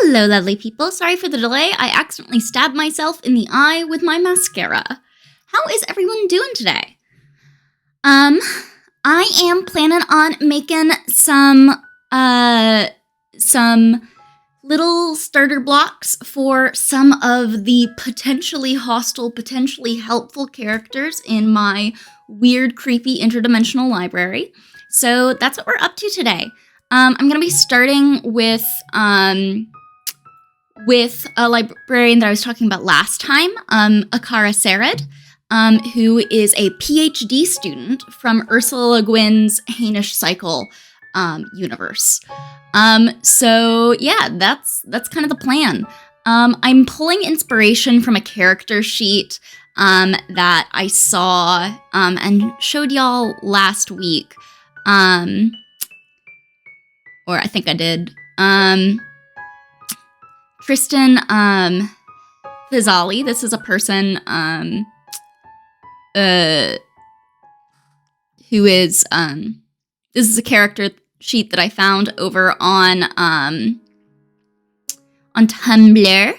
Hello, lovely people. Sorry for the delay. I accidentally stabbed myself in the eye with my mascara. How is everyone doing today? I am planning on making some little starter blocks for some of the potentially hostile, potentially helpful characters in my weird, creepy interdimensional library. So that's what we're up to today. I'm gonna be starting with a librarian that I was talking about last time, Akara Sarid, who is a PhD student from Ursula Le Guin's Hainish Cycle universe. So yeah, that's kind of the plan. I'm pulling inspiration from a character sheet that I saw and showed y'all last week. Or I think I did. Tristan Fizali. This is a person who is this is a character sheet that I found over on Tumblr.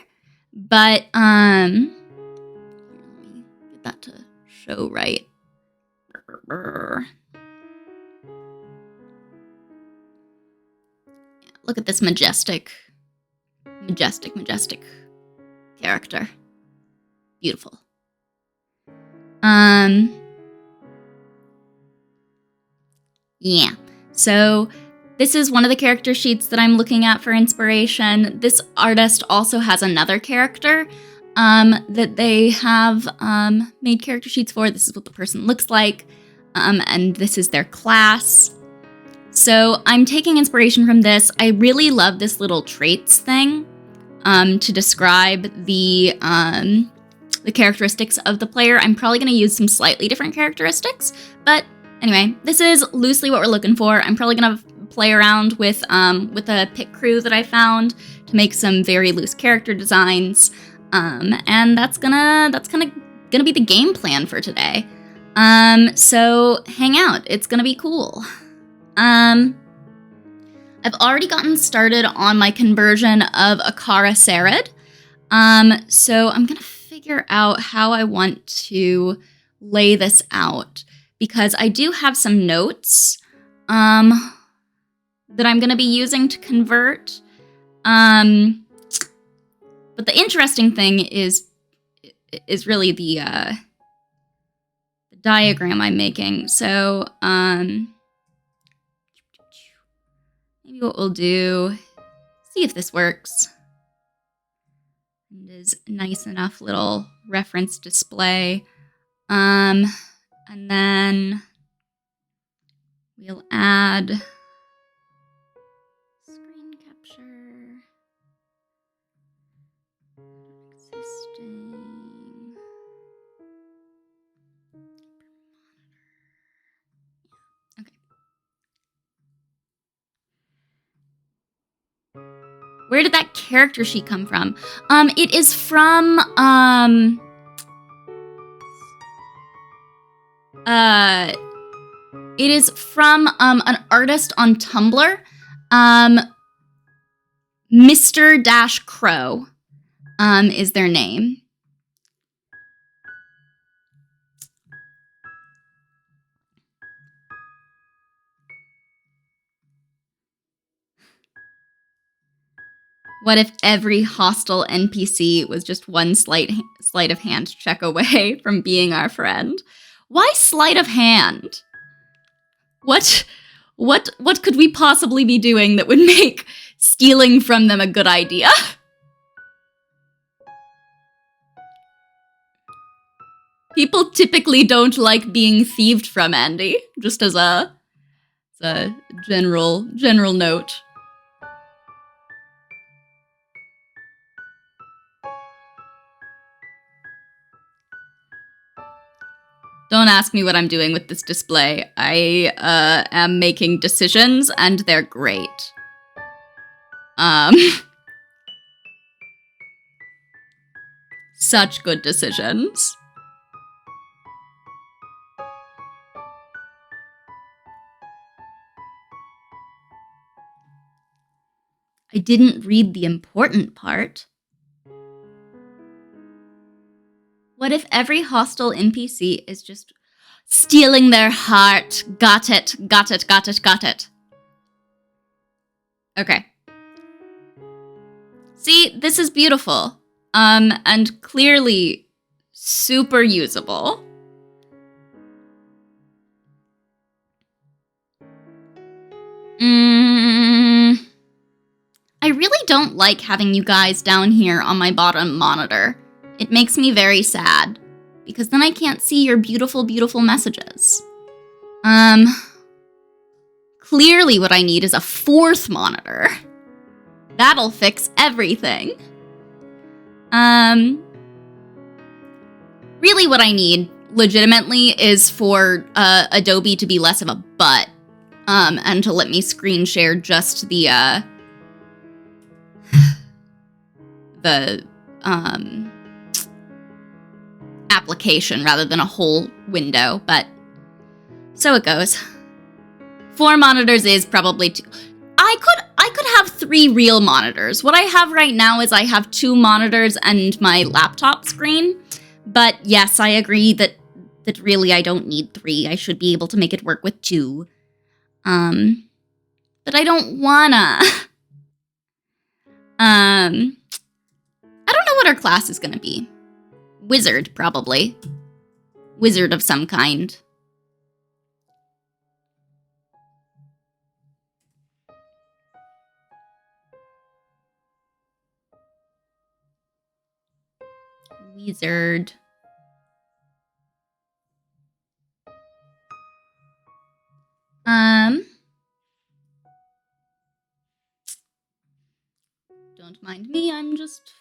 But let me get that to show right. Look at this majestic character. Beautiful. Yeah. So this is one of the character sheets that I'm looking at for inspiration. This artist also has another character that they have made character sheets for. This is what the person looks like. And this is their class. So I'm taking inspiration from this. I really love this little traits thing to describe the characteristics of the player. I'm probably going to use some slightly different characteristics, but anyway, this is loosely what we're looking for. I'm probably going to play around with a pick crew that I found to make some very loose character designs, and that's gonna be the game plan for today. So hang out. It's gonna be cool. I've already gotten started on my conversion of Akara Sarid. So I'm gonna figure out how I want to lay this out, because I do have some notes that I'm gonna be using to convert. But the interesting thing is really the diagram I'm making. So maybe what we'll do, see if this works. It is nice enough little reference display. And then we'll add screen capture. Existing. Okay. Where did that character sheet come from? It is from an artist on Tumblr, Mr. Crow, is their name. What if every hostile NPC was just one sleight of hand check away from being our friend? Why sleight of hand? What could we possibly be doing that would make stealing from them a good idea? People typically don't like being thieved from, Andy, just as a general note. Don't ask me what I'm doing with this display. I am making decisions, and they're great. Such good decisions. I didn't read the important part. What if every hostile NPC is just stealing their heart? Got it, got it, got it, got it. Okay. See, this is beautiful. And clearly super usable. I really don't like having you guys down here on my bottom monitor. It makes me very sad, because then I can't see your beautiful, beautiful messages. Clearly what I need is a 4th monitor. That'll fix everything. Really what I need, legitimately, is for Adobe to be less of a butt, and to let me screen share just the application rather than a whole window, but so it goes. 4 monitors is probably too. I could have 3 real monitors. What I have right now is I have 2 monitors and my laptop screen. But yes, I agree that really I don't need 3. I should be able to make it work with 2. But I don't wanna. I don't know what our class is gonna be. Wizard, probably. Wizard of some kind. Wizard. Don't mind me, I'm just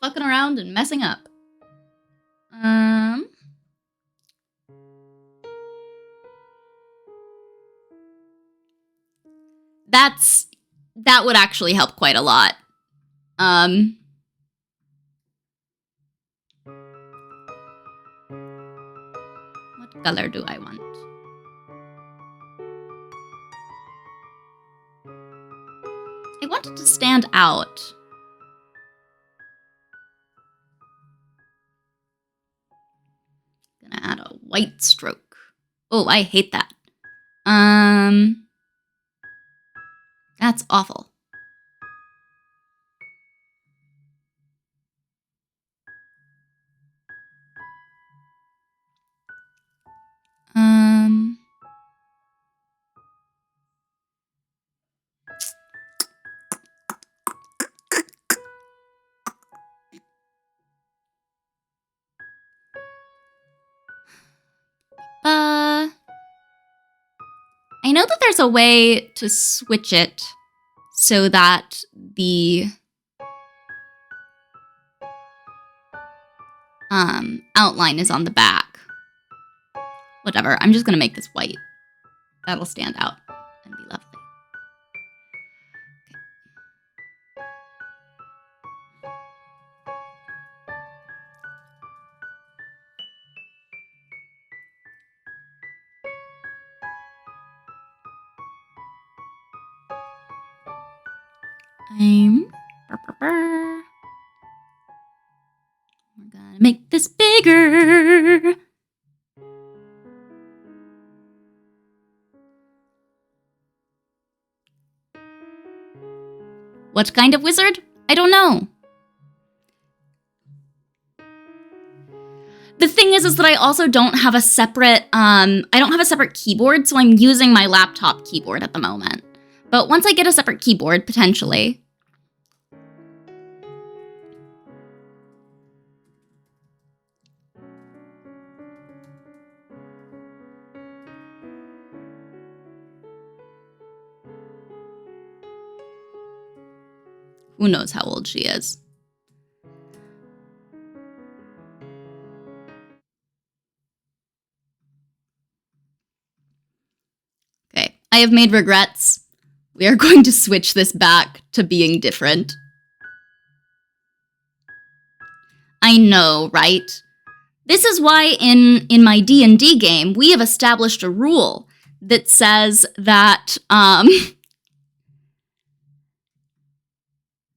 fucking around and messing up. That would actually help quite a lot. What color do I want? I want it to stand out. Gonna add a white stroke. Oh, I hate that. That's awful. I know that there's a way to switch it so that the outline is on the back. Whatever, I'm just gonna make this white. That'll stand out and be lovely. We're gonna make this bigger. What kind of wizard? I don't know. The thing is that I also don't have a separate, I don't have a separate keyboard, so I'm using my laptop keyboard at the moment. But once I get a separate keyboard, potentially. Who knows how old she is? Okay, I have made regrets. We are going to switch this back to being different. I know, right? This is why in my D&D game, we have established a rule that says that,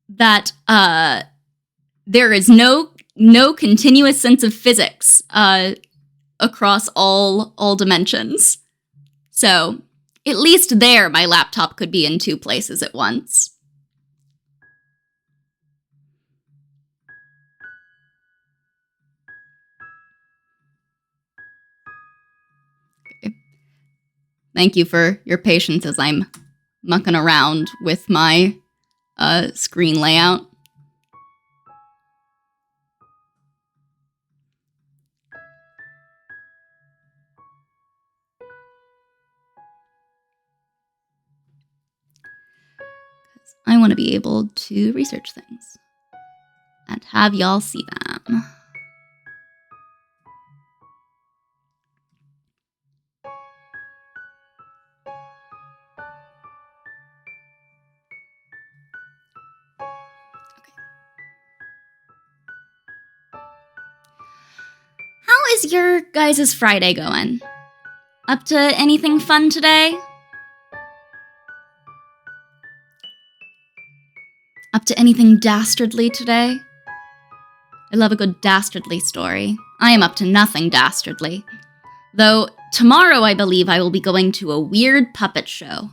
that there is no continuous sense of physics across all dimensions. So at least there, my laptop could be in two places at once. Okay. Thank you for your patience as I'm mucking around with my screen layout. I want to be able to research things and have y'all see them. Okay. How is your guys' Friday going? Up to anything fun today? Up to anything dastardly today? I love a good dastardly story. I am up to nothing dastardly. Though tomorrow I believe I will be going to a weird puppet show.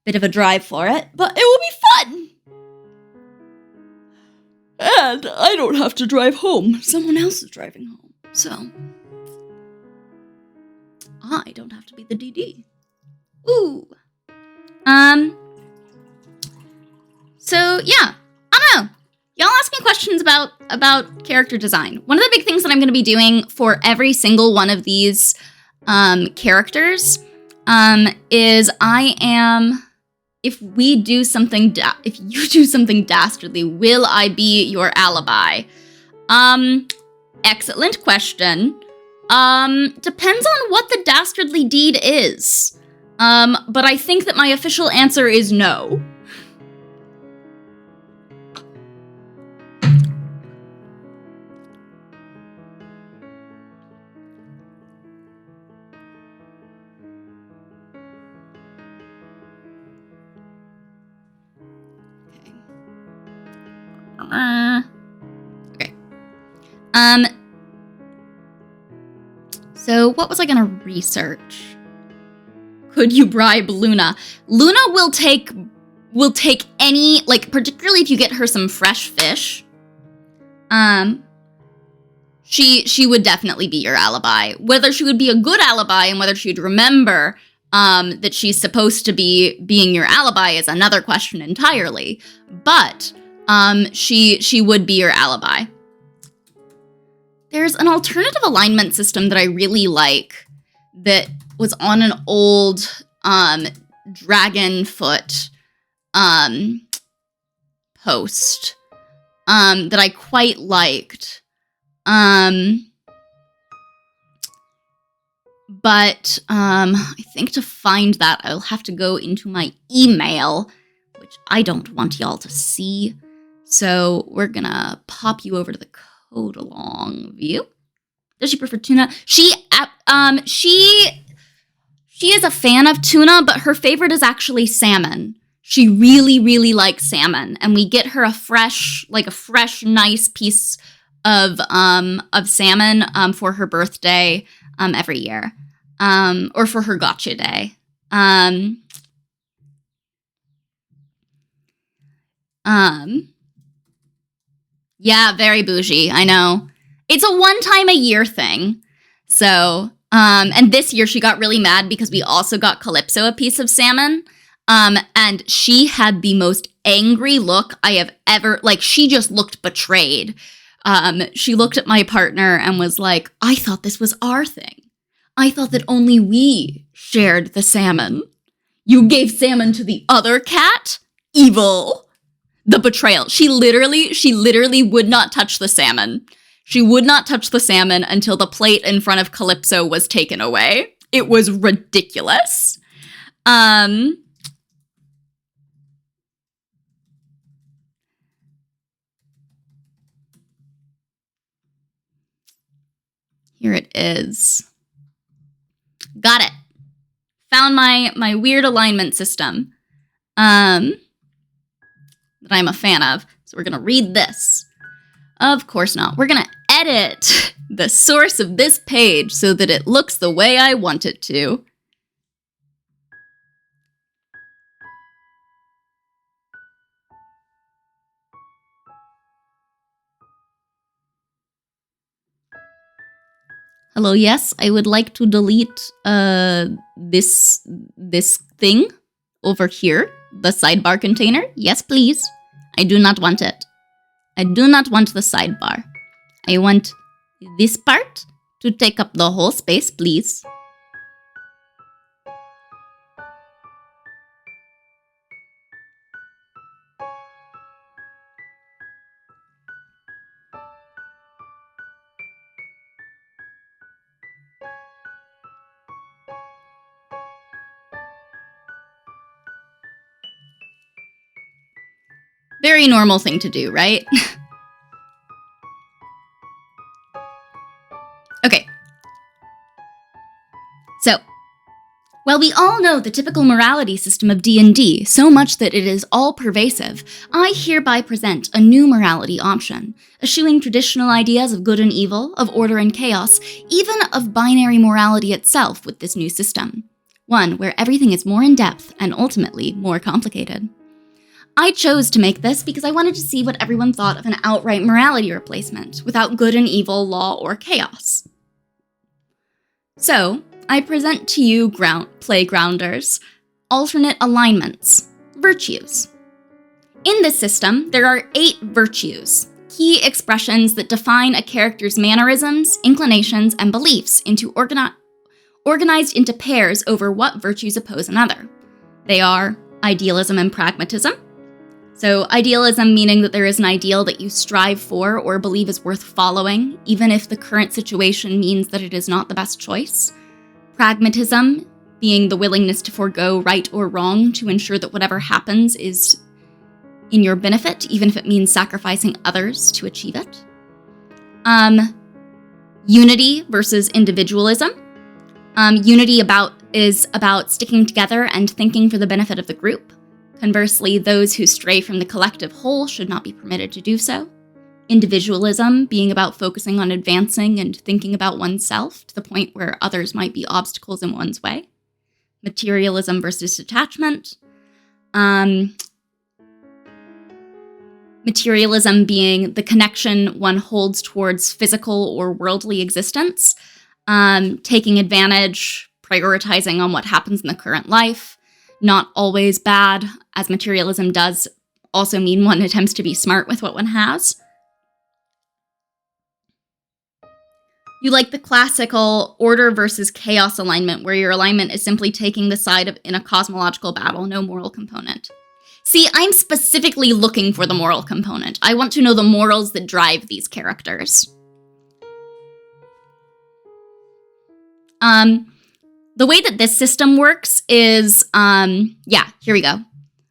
Bit of a drive for it, but it will be fun! And I don't have to drive home. Someone else is driving home, so I don't have to be the DD. Ooh. So yeah, I don't know. Y'all ask me questions about character design. One of the big things that I'm going to be doing for every single one of these characters is if you do something dastardly, will I be your alibi? Excellent question. Depends on what the dastardly deed is. But I think that my official answer is no. Okay. So what was I gonna research? Could you bribe Luna? Luna will take any, like, particularly if you get her some fresh fish. She would definitely be your alibi. Whether she would be a good alibi and whether she'd remember that she's supposed to be being your alibi is another question entirely. But she would be your alibi. There's an alternative alignment system that I really like that was on an old Dragonfoot post that I quite liked. But I think to find that, I'll have to go into my email, which I don't want y'all to see. So we're gonna pop you over to the code along view. Does she prefer tuna? She is a fan of tuna, but her favorite is actually salmon. She really, really likes salmon, and we get her a fresh, nice piece of salmon for her birthday every year, or for her gotcha day. Yeah, very bougie, I know. It's a one-time-a-year thing. So, and this year she got really mad because we also got Calypso a piece of salmon. And she had the most angry look I have ever, she just looked betrayed. She looked at my partner and was like, I thought this was our thing. I thought that only we shared the salmon. You gave salmon to the other cat? Evil. The betrayal. She literally would not touch the salmon. She would not touch the salmon until the plate in front of Calypso was taken away. It was ridiculous. Here it is. Got it. Found my weird alignment system. That that I'm a fan of. So we're going to read this. Of course not. We're going to edit the source of this page so that it looks the way I want it to. Hello, yes, I would like to delete this thing over here, the sidebar container. Yes, please. I do not want it. I do not want the sidebar. I want this part to take up the whole space, please. Very normal thing to do, right? Okay. So, while we all know the typical morality system of D&D so much that it is all-pervasive, I hereby present a new morality option, eschewing traditional ideas of good and evil, of order and chaos, even of binary morality itself with this new system. One where everything is more in-depth and ultimately more complicated. I chose to make this because I wanted to see what everyone thought of an outright morality replacement, without good and evil, law, or chaos. So, I present to you playgrounders alternate alignments, virtues. In this system, there are 8 virtues, key expressions that define a character's mannerisms, inclinations, and beliefs into organized into pairs over what virtues oppose another. They are idealism and pragmatism. So idealism meaning that there is an ideal that you strive for or believe is worth following, even if the current situation means that it is not the best choice. Pragmatism being the willingness to forego right or wrong to ensure that whatever happens is in your benefit, even if it means sacrificing others to achieve it. Unity versus individualism. Unity is about sticking together and thinking for the benefit of the group. Conversely, those who stray from the collective whole should not be permitted to do so. Individualism being about focusing on advancing and thinking about oneself to the point where others might be obstacles in one's way. Materialism versus detachment. Materialism being the connection one holds towards physical or worldly existence, taking advantage, prioritizing on what happens in the current life. Not always bad, as materialism does also mean one attempts to be smart with what one has. You like the classical order versus chaos alignment, where your alignment is simply taking the side in a cosmological battle, no moral component. See, I'm specifically looking for the moral component. I want to know the morals that drive these characters. The way that this system works is, here we go.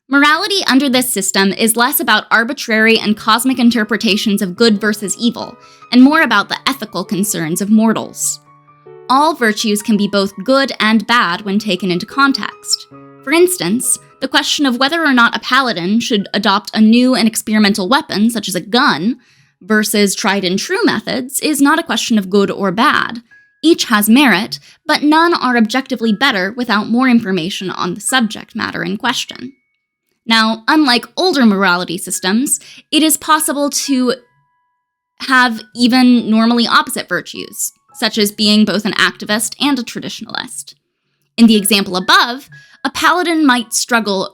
Morality under this system is less about arbitrary and cosmic interpretations of good versus evil, and more about the ethical concerns of mortals. All virtues can be both good and bad when taken into context. For instance, the question of whether or not a paladin should adopt a new and experimental weapon, such as a gun, versus tried and true methods, is not a question of good or bad. Each has merit, but none are objectively better without more information on the subject matter in question. Now, unlike older morality systems, it is possible to have even normally opposite virtues, such as being both an activist and a traditionalist. In the example above, a paladin might struggle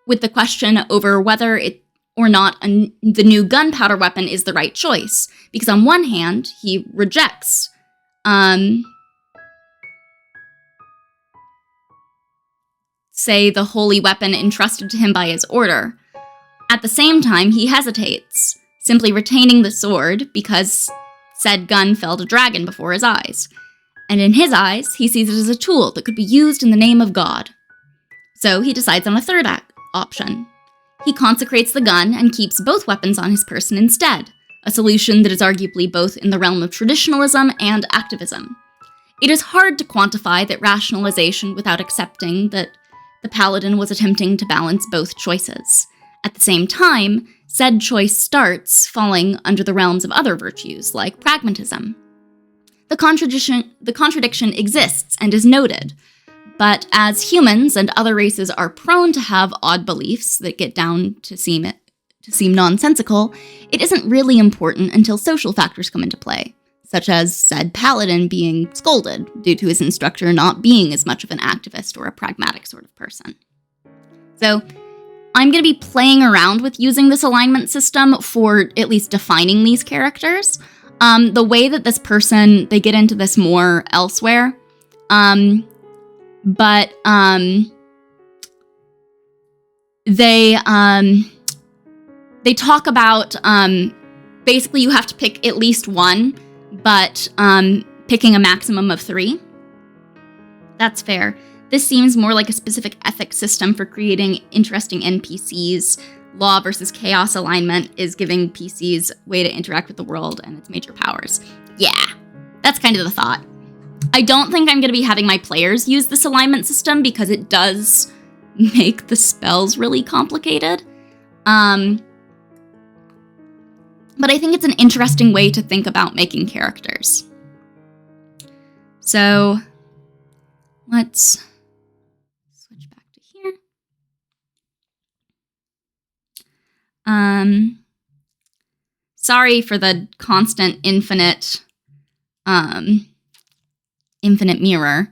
with the question over whether or not the new gunpowder weapon is the right choice, because on one hand, he rejects say the holy weapon entrusted to him by his order. At the same time, he hesitates, simply retaining the sword because said gun felled a dragon before his eyes. And in his eyes, he sees it as a tool that could be used in the name of God. So he decides on a third option. He consecrates the gun and keeps both weapons on his person instead, a solution that is arguably both in the realm of traditionalism and activism. It is hard to quantify that rationalization without accepting that the paladin was attempting to balance both choices, At the same time, said choice starts falling under the realms of other virtues, like pragmatism. The contradiction exists and is noted, but as humans and other races are prone to have odd beliefs that get down to seem nonsensical, it isn't really important until social factors come into play, such as said paladin being scolded due to his instructor not being as much of an activist or a pragmatic sort of person. So, I'm going to be playing around with using this alignment system for at least defining these characters. The way that this person, they get into this more elsewhere, but they talk about, basically you have to pick at least one, but picking a maximum of 3. That's fair. This seems more like a specific ethics system for creating interesting NPCs. Law versus chaos alignment is giving PCs a way to interact with the world and its major powers. Yeah, that's kind of the thought. I don't think I'm going to be having my players use this alignment system because it does make the spells really complicated. But I think it's an interesting way to think about making characters. So let's switch back to here. Sorry for the constant infinite mirror.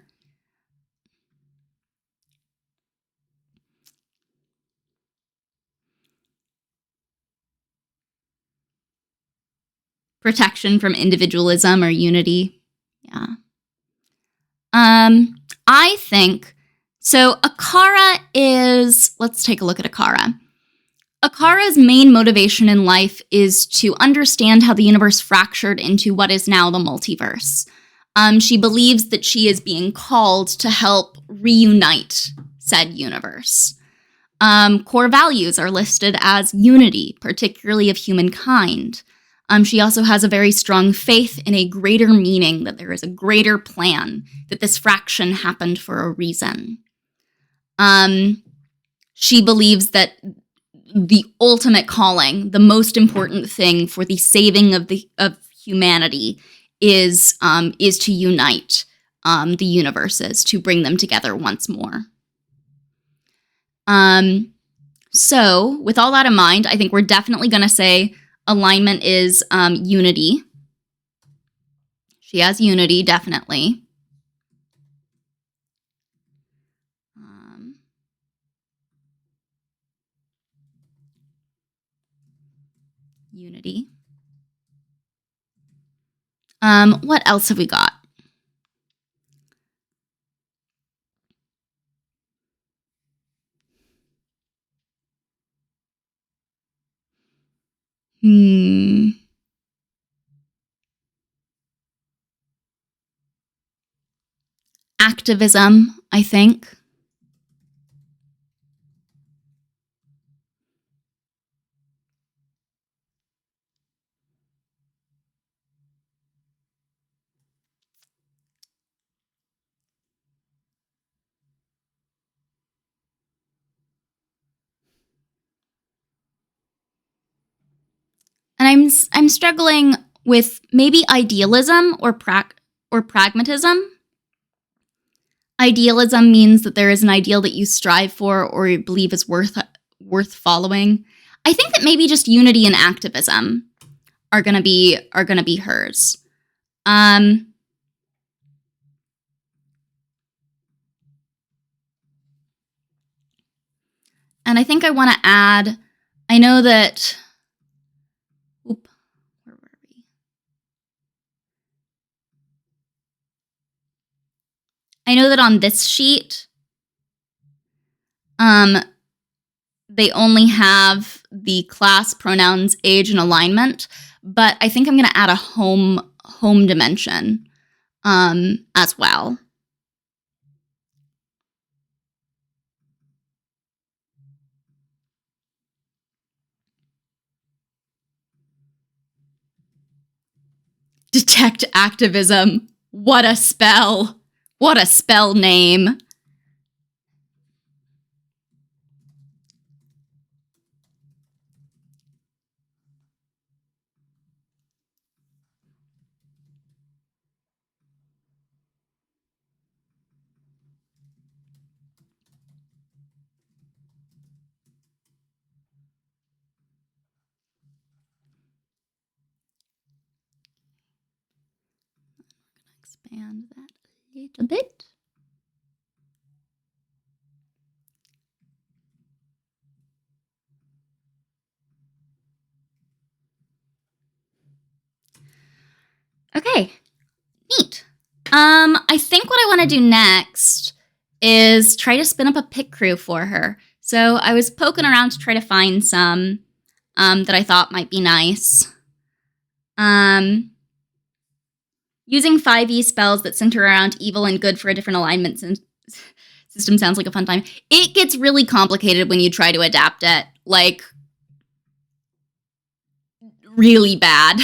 Protection from individualism or unity. Yeah. I think, so Akara is, let's take a look at Akara. Akara's main motivation in life is to understand how the universe fractured into what is now the multiverse. She believes that she is being called to help reunite said universe. Core values are listed as unity, particularly of humankind. She also has a very strong faith in a greater meaning, that there is a greater plan, that this fraction happened for a reason. She believes that the ultimate calling, the most important thing for the saving of humanity is to unite the universes, to bring them together once more. So with all that in mind, I think we're definitely going to say alignment is unity. She has unity, definitely. Unity. What else have we got? Activism, I think. And I'm struggling with maybe idealism or pragmatism. Idealism means that there is an ideal that you strive for or you believe is worth following. I think that maybe just unity and activism are gonna be hers. And I think I want to add, I know that, where were we? I know that on this sheet, they only have the class, pronouns, age, and alignment, but I think I'm going to add a home dimension as well. Detect activism. What a spell. What a spell name. expand that a little bit. Okay, neat. I think what I want to do next is try to spin up a pick crew for her. So I was poking around to try to find some that I thought might be nice. Using 5e spells that center around evil and good for a different alignment system sounds like a fun time. It gets really complicated when you try to adapt it. Like, really bad.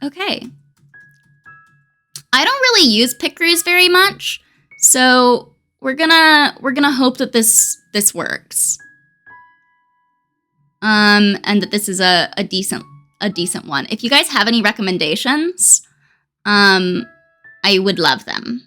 Okay. I don't really use pick crews very much, so we're gonna hope that this works. And that this is a decent one. If you guys have any recommendations, I would love them.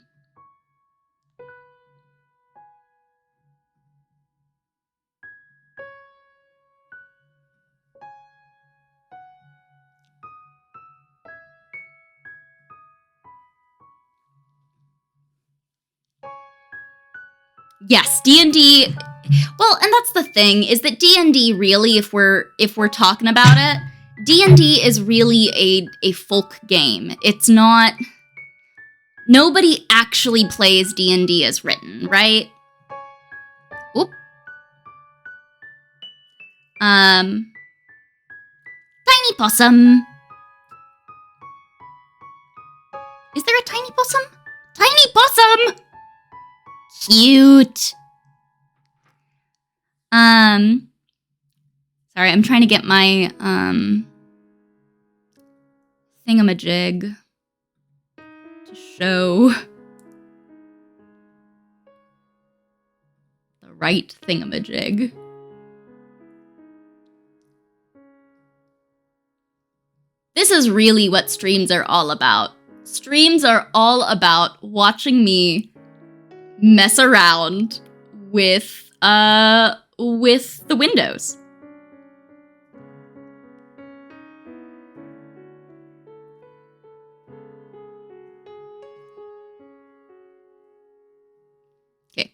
Yes, D&D. Well, and that's the thing, is that D&D really, if we're talking about it, D&D is really a folk game. It's not. Nobody actually plays D&D as written, right? Oop. Tiny possum. Is there a tiny possum? Tiny possum! Cute. Sorry, I'm trying to get my, thingamajig to show the right thingamajig. This is really what streams are all about. Streams are all about watching me mess around with the windows. Okay.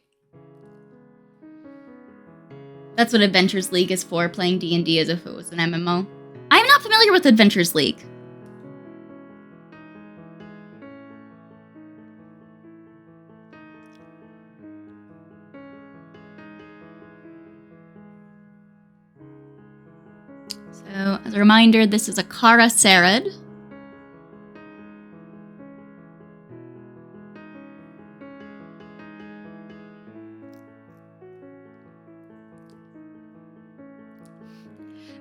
That's what Adventures League is for, playing D&D as if it was an MMO. I'm not familiar with Adventures League. So, as a reminder, this is a Kara Sarid.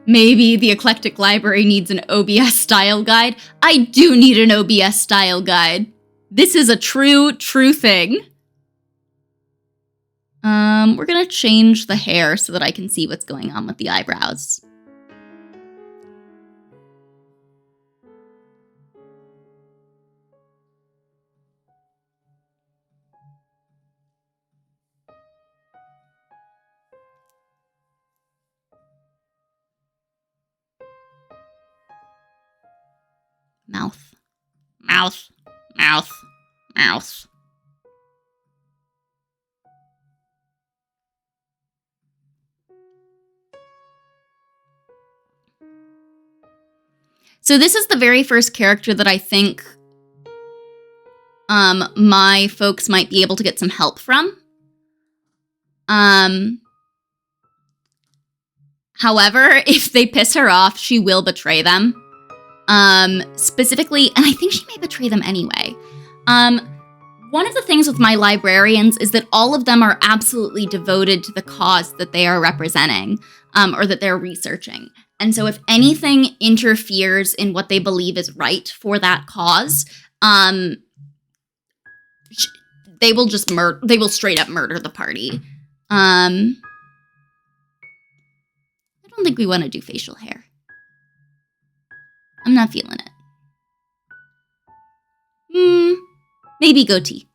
Maybe the Eclectic Library needs an OBS style guide. I do need an OBS style guide. This is a true thing. We're gonna change the hair so that I can see what's going on with the eyebrows. Mouth. Mouth. Mouth. Mouth. So this is the very first character that I think my folks might be able to get some help from. However, if they piss her off, she will betray them. Specifically, and I think she may betray them anyway. One of the things with my librarians is that all of them are absolutely devoted to the cause that they are representing, or that they're researching. And so if anything interferes in what they believe is right for that cause, they will just they will straight up murder the party. I don't think we want to do facial hair. I'm not feeling it. Maybe goatee.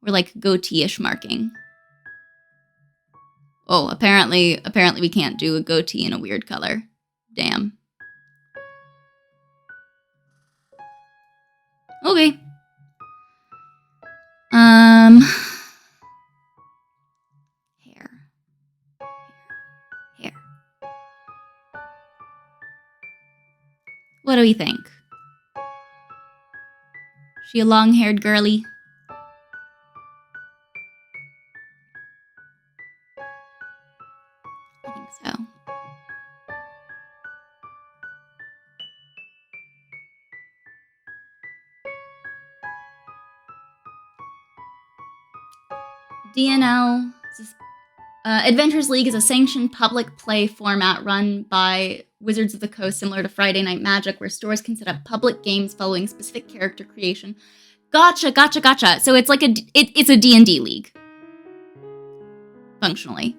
Or like goatee-ish marking. Oh, apparently we can't do a goatee in a weird color. Damn. Okay. Hair. What do we think? She a long-haired girly? I think so. DNL Adventures League is a sanctioned public play format run by Wizards of the Coast, similar to Friday Night Magic, where stores can set up public games following specific character creation. Gotcha. So it's like it's a D&D league, functionally.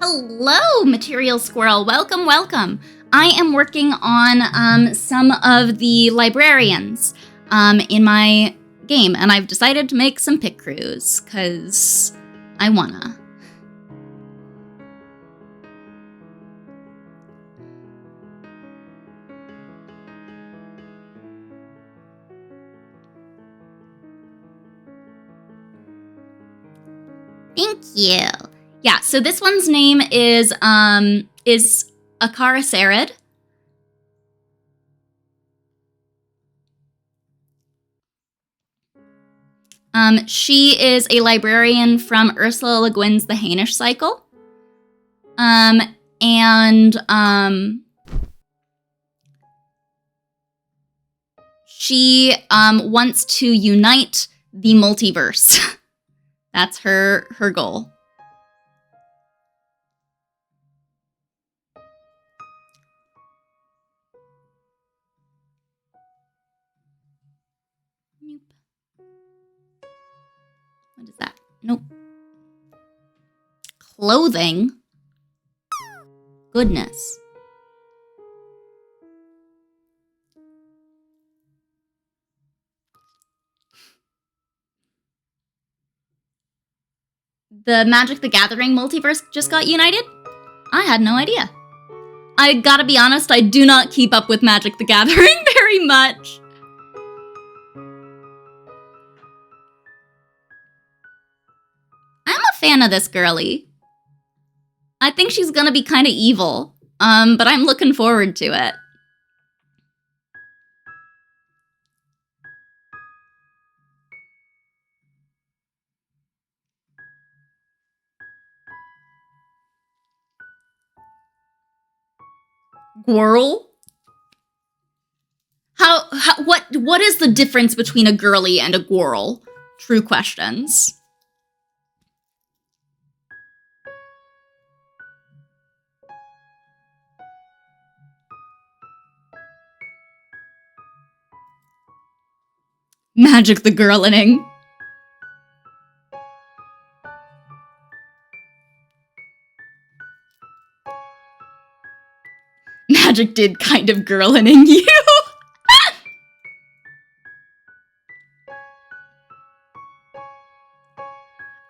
Hello, Material Squirrel. Welcome. I am working on some of the librarians in my game, and I've decided to make some pit crews, because I wanna. Thank you. Yeah, so this one's name is Akara Sarid. She is a librarian from Ursula Le Guin's The Hainish Cycle. She wants to unite the multiverse. That's her goal. Nope. What is that? Nope. Clothing? Goodness. The Magic the Gathering multiverse just got united? I had no idea. I gotta be honest, I do not keep up with Magic the Gathering very much. I'm a fan of this girly. I think she's gonna be kind of evil, but I'm looking forward to it. Gwirl? What is the difference between a girly and a gwirl? True questions. Magic the girlining. Magic did kind of girlining you.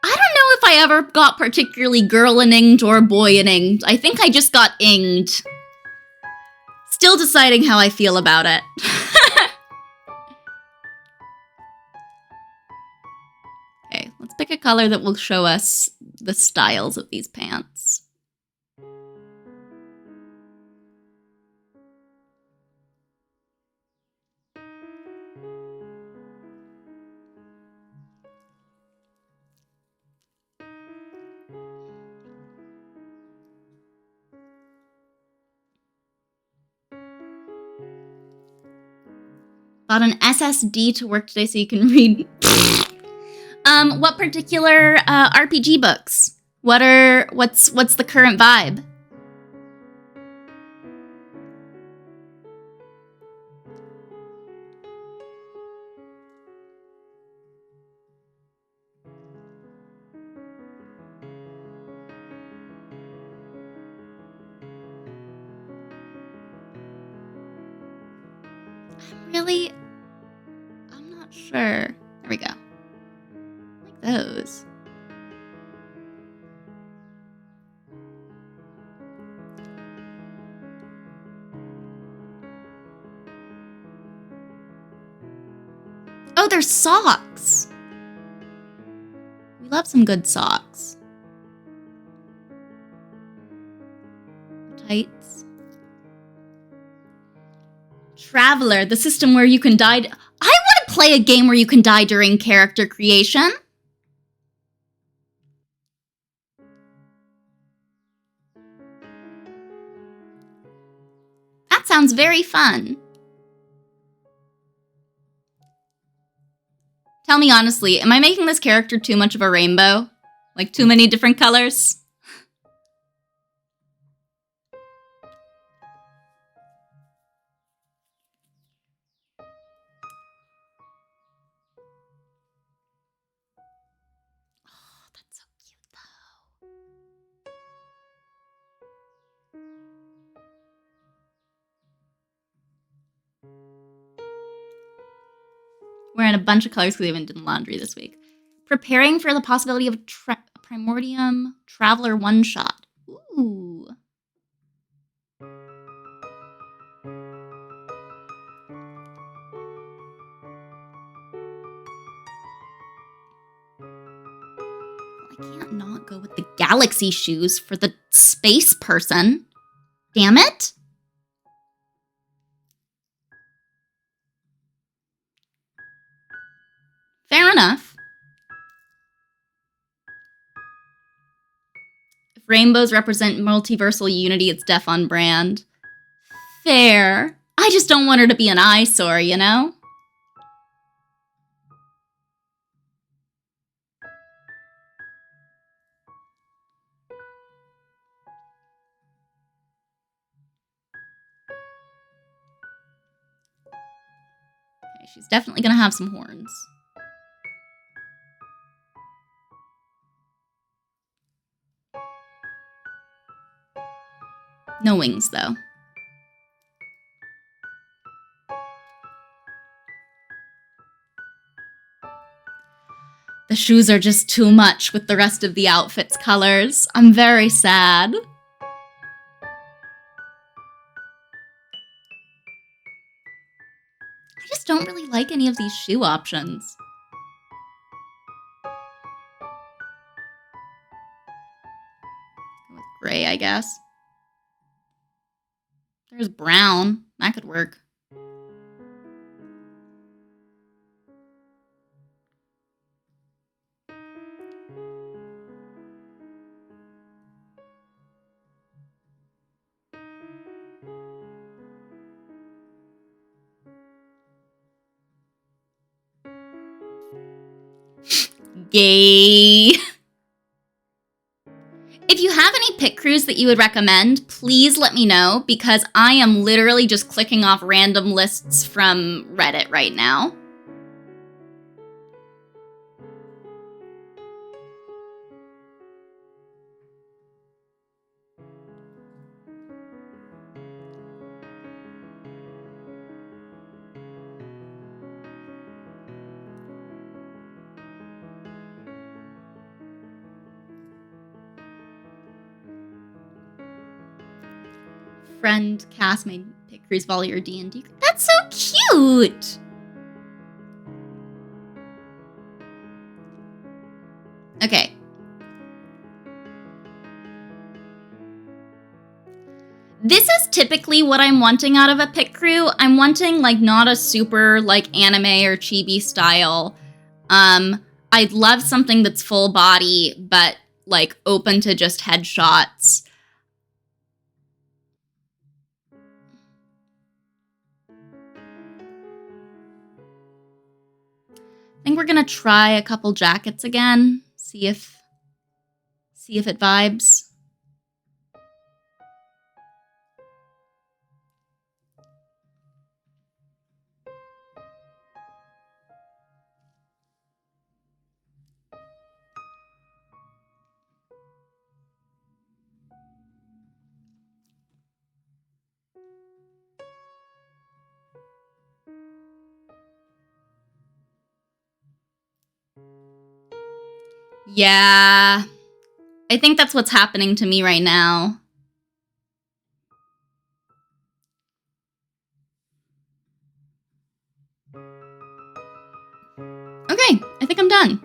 I don't know if I ever got particularly girlininged or boyininged. I think I just got inged. Still deciding how I feel about it. Okay, let's pick a color that will show us the styles of these pants. Got an SSD to work today so you can read. What particular RPG books? What's the current vibe? I'm not sure. There we go. Like those. Oh, they're socks. We love some good socks. Tights. Traveler, the system where you can die. I want to play a game where you can die during character creation. That sounds very fun. Tell me honestly, am I making this character too much of a rainbow? Like too many different colors? Oh, that's so cute though. Wearing a bunch of colors because we haven't done laundry this week. Preparing for the possibility of a Primordium Traveler one-shot. Ooh. I can't not go with the galaxy shoes for the space person. Damn it. Fair enough. If rainbows represent multiversal unity, it's def on brand. Fair. I just don't want her to be an eyesore, you know? Okay, she's definitely gonna have some horns. No wings, though. The shoes are just too much with the rest of the outfit's colors. I'm very sad. I just don't really like any of these shoe options. Go with gray, I guess. There's brown. That could work. Gay. If you have any pit crews that you would recommend, please let me know, because I am literally just clicking off random lists from Reddit right now. Friend cast made pit crews follow your D&D. That's so cute! Okay. This is typically what I'm wanting out of a pit crew. I'm wanting, like, not a super, like, anime or chibi style. I'd love something that's full body, but, like, open to just headshots. I think we're gonna try a couple jackets again. See if it vibes. Yeah, I think that's what's happening to me right now. Okay, I think I'm done.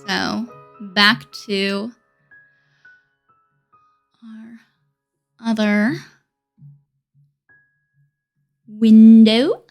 So, back to our other window.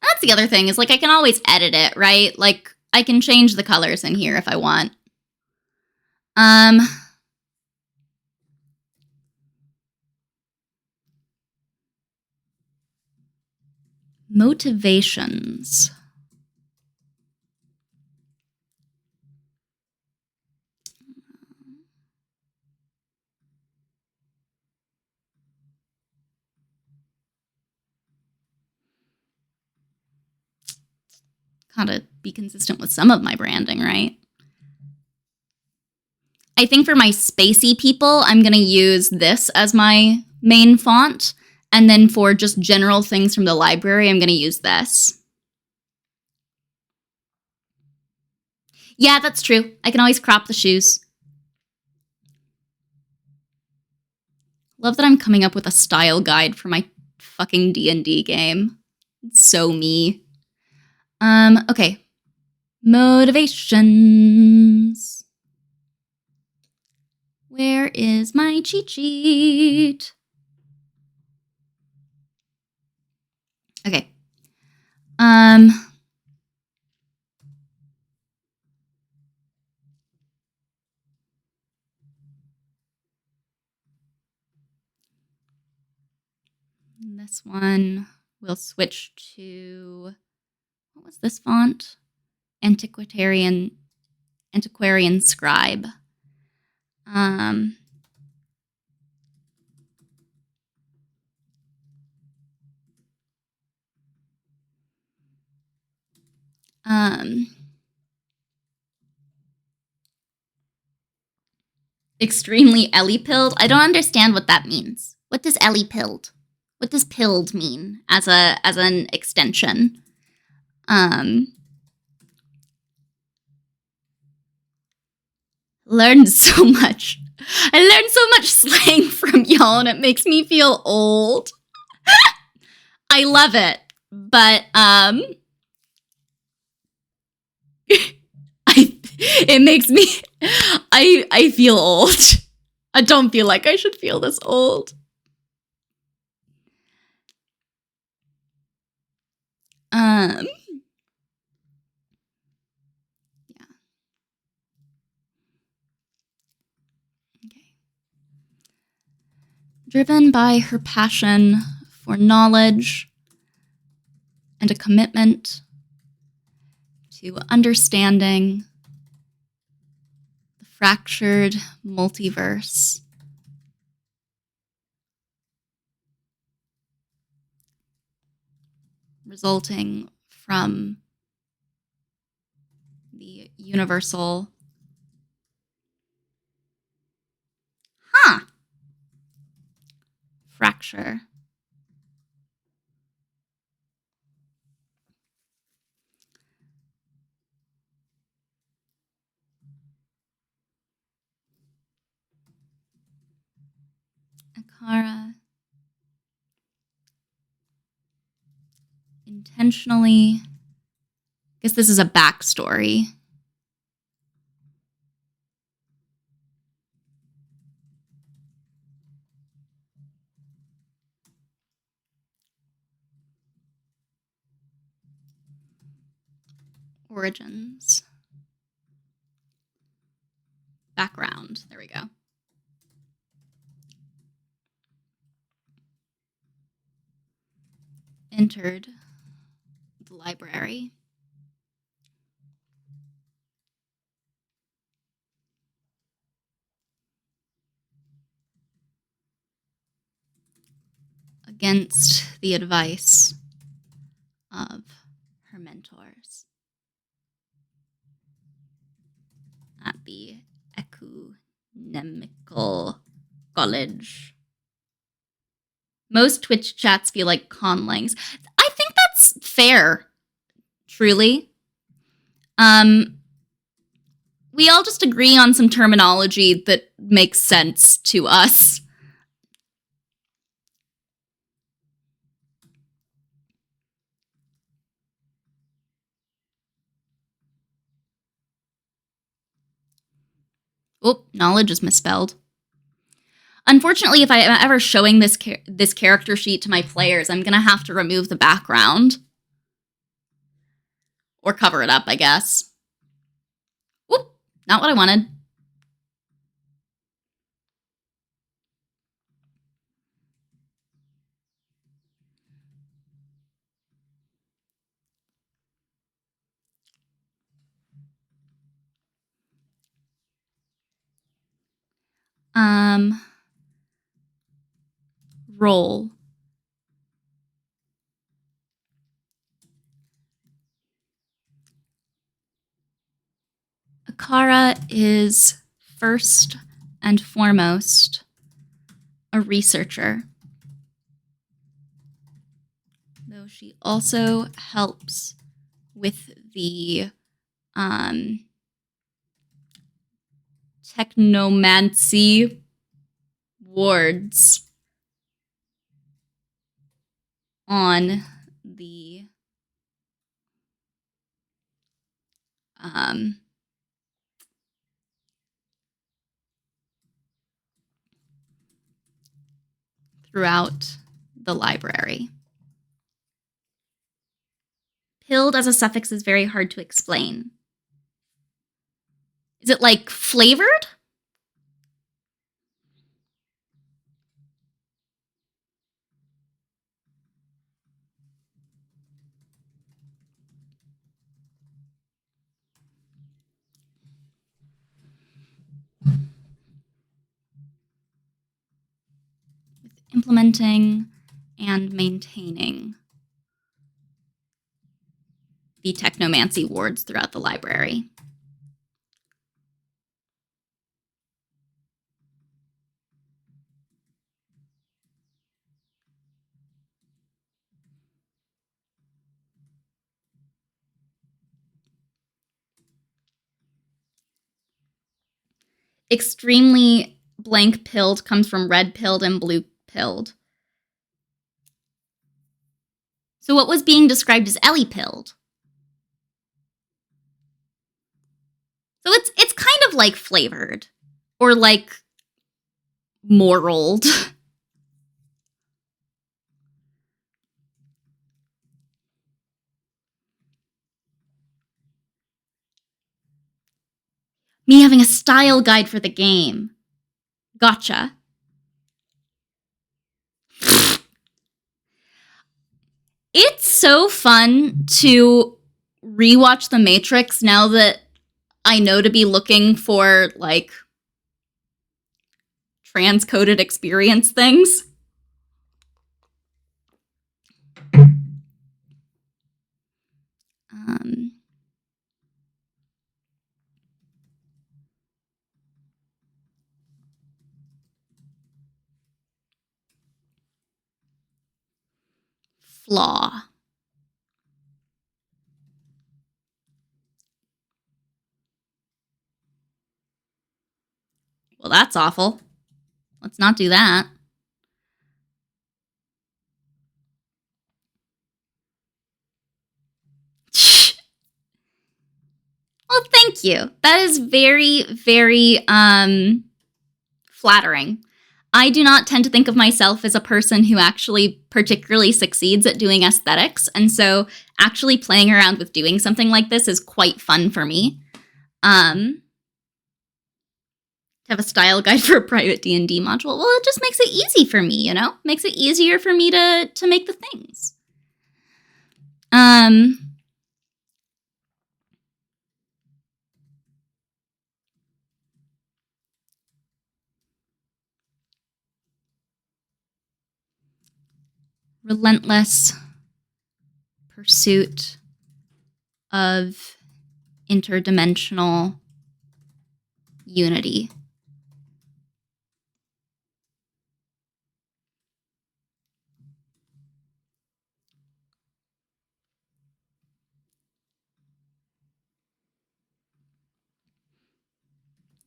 That's the other thing, is like I can always edit it, right? Like I can change the colors in here if I want. Motivations. Gotta be consistent with some of my branding, right? I think for my spacey people, I'm gonna use this as my main font. And then for just general things from the library, I'm gonna use this. Yeah, that's true. I can always crop the shoes. Love that I'm coming up with a style guide for my fucking D&D game. It's so me. Okay. Motivations. Where is my cheat sheet? Okay. This one we'll switch to, what was this font? Antiquarian Scribe. Extremely Ellie-pilled. I don't understand what that means. What does Ellie-pilled? What does pilled mean as an extension? Learned so much. I learned so much slang from y'all, and it makes me feel old. I love it, but it makes me. I feel old. I don't feel like I should feel this old. Yeah. Okay. Driven by her passion for knowledge and a commitment to understanding the fractured multiverse, resulting from the universal fracture. Akara intentionally, I guess this is a backstory. Origins. Background. There we go. Entered the library. Against the advice of her mentors at the Ecumenical College. Most Twitch chats feel like conlings. I think that's fair, truly. We all just agree on some terminology that makes sense to us. Oh, knowledge is misspelled. Unfortunately, if I am ever showing this character sheet to my players, I'm going to have to remove the background. Or cover it up, I guess. Oop, not what I wanted. Roll. Akara is first and foremost a researcher, though she also helps with the technomancy wards on the throughout the library. Pilled as a suffix is very hard to explain. Is it like flavored? Implementing and maintaining the technomancy wards throughout the library. Extremely blank pilled comes from red pilled and blue pilled. So what was being described as Ellie pilled? So it's kind of like flavored or like moraled. Me having a style guide for the game. Gotcha. It's so fun to rewatch The Matrix now that I know to be looking for, like, transcoded experience things. Flaw. Well, that's awful. Let's not do that. Well, thank you. That is very, very flattering. I do not tend to think of myself as a person who actually particularly succeeds at doing aesthetics, and so actually playing around with doing something like this is quite fun for me. To have a style guide for a private D&D module, well, it just makes it easy for me, you know? Makes it easier for me to make the things. Relentless pursuit of interdimensional unity.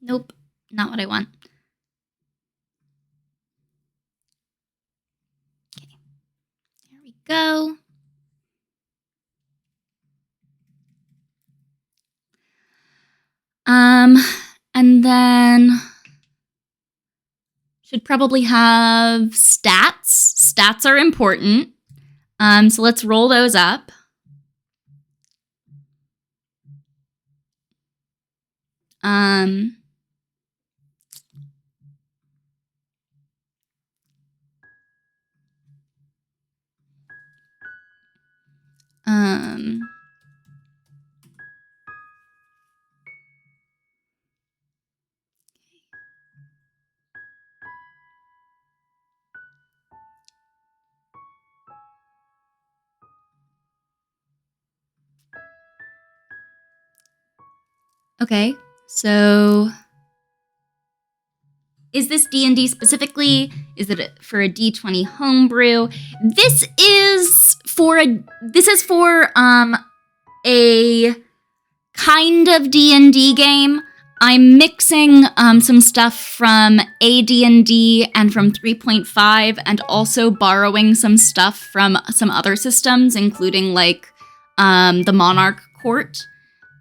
Nope, not what I want. Okay, there we go. And then should probably have stats. Stats are important. So let's roll those up. Okay, so is this D&D specifically? Is it for a D20 homebrew? This is for a kind of D&D game. I'm mixing some stuff from AD&D and from 3.5, and also borrowing some stuff from some other systems, including like the Monarch Court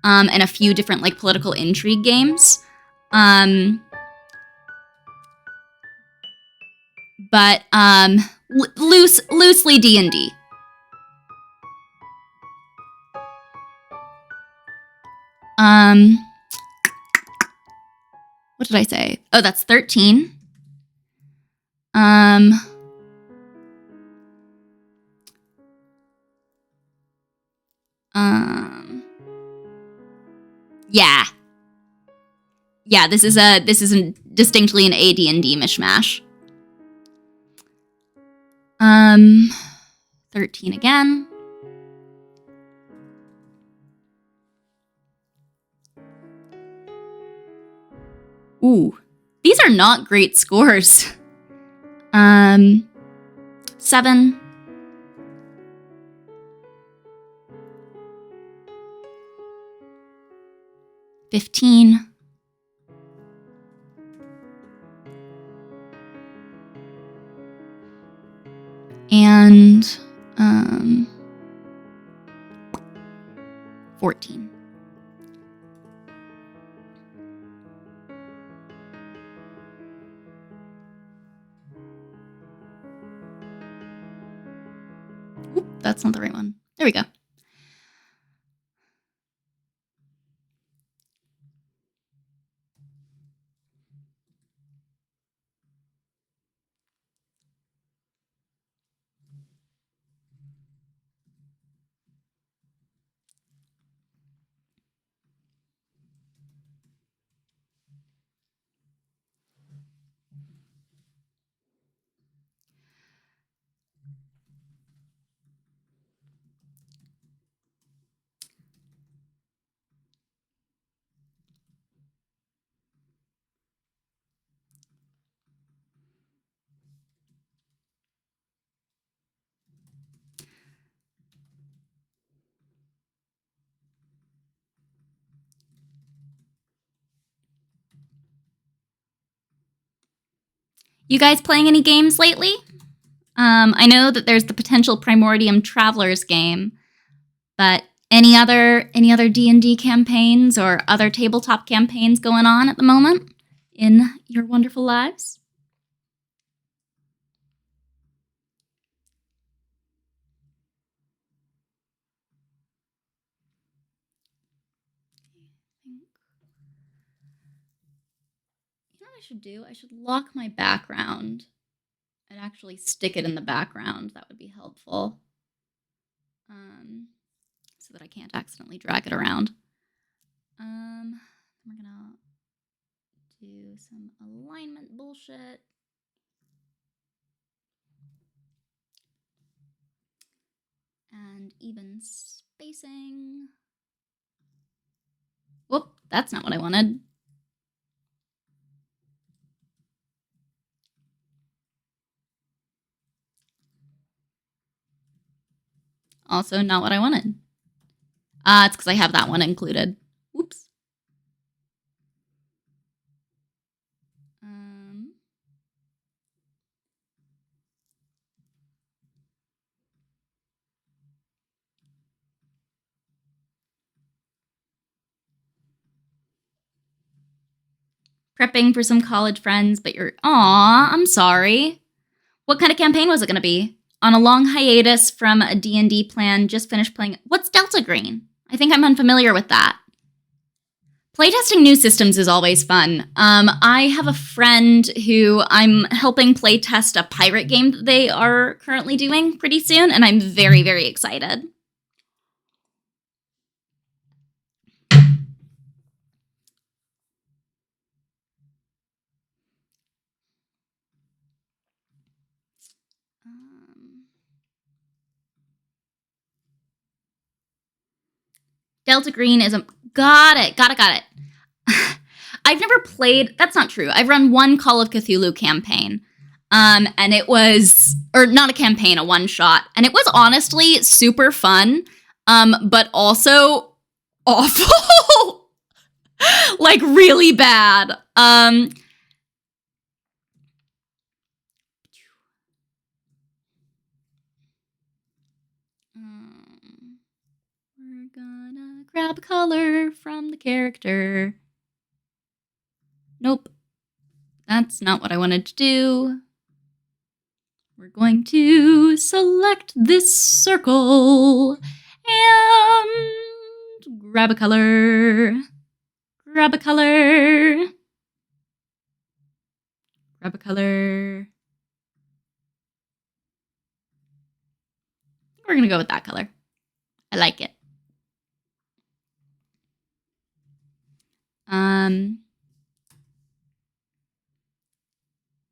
and a few different like political intrigue games. But loosely D&D. What did I say? Oh, that's 13. Yeah, this is distinctly an AD&D mishmash. 13 again. Ooh, these are not great scores. 7. $15. And 14. Oop, that's not the right one. There we go. You guys playing any games lately? I know that there's the potential Primordium Travelers game, but any other D&D campaigns or other tabletop campaigns going on at the moment in your wonderful lives? You know what I should do? I should lock my background and actually stick it in the background. That would be helpful. So that I can't accidentally drag it around. We're gonna do some alignment bullshit. And even spacing. Whoop, that's not what I wanted. Also not what I wanted. It's because I have that one included. Whoops. Prepping for some college friends, but you're... Aw, I'm sorry. What kind of campaign was it going to be? On a long hiatus from a D&D plan, just finished playing... What's Delta Green? I think I'm unfamiliar with that. Playtesting new systems is always fun. I have a friend who I'm helping playtest a pirate game that they are currently doing pretty soon, and I'm very, very excited. Delta Green is a... Got it. I've never played... That's not true. I've run one Call of Cthulhu campaign. And it was... Or not a campaign, a one-shot. And it was honestly super fun. But also awful. Like, really bad. We're gonna grab color from the character. Nope. That's not what I wanted to do. We're going to select this circle and grab a color. Grab a color. Grab a color. We're going to go with that color. I like it.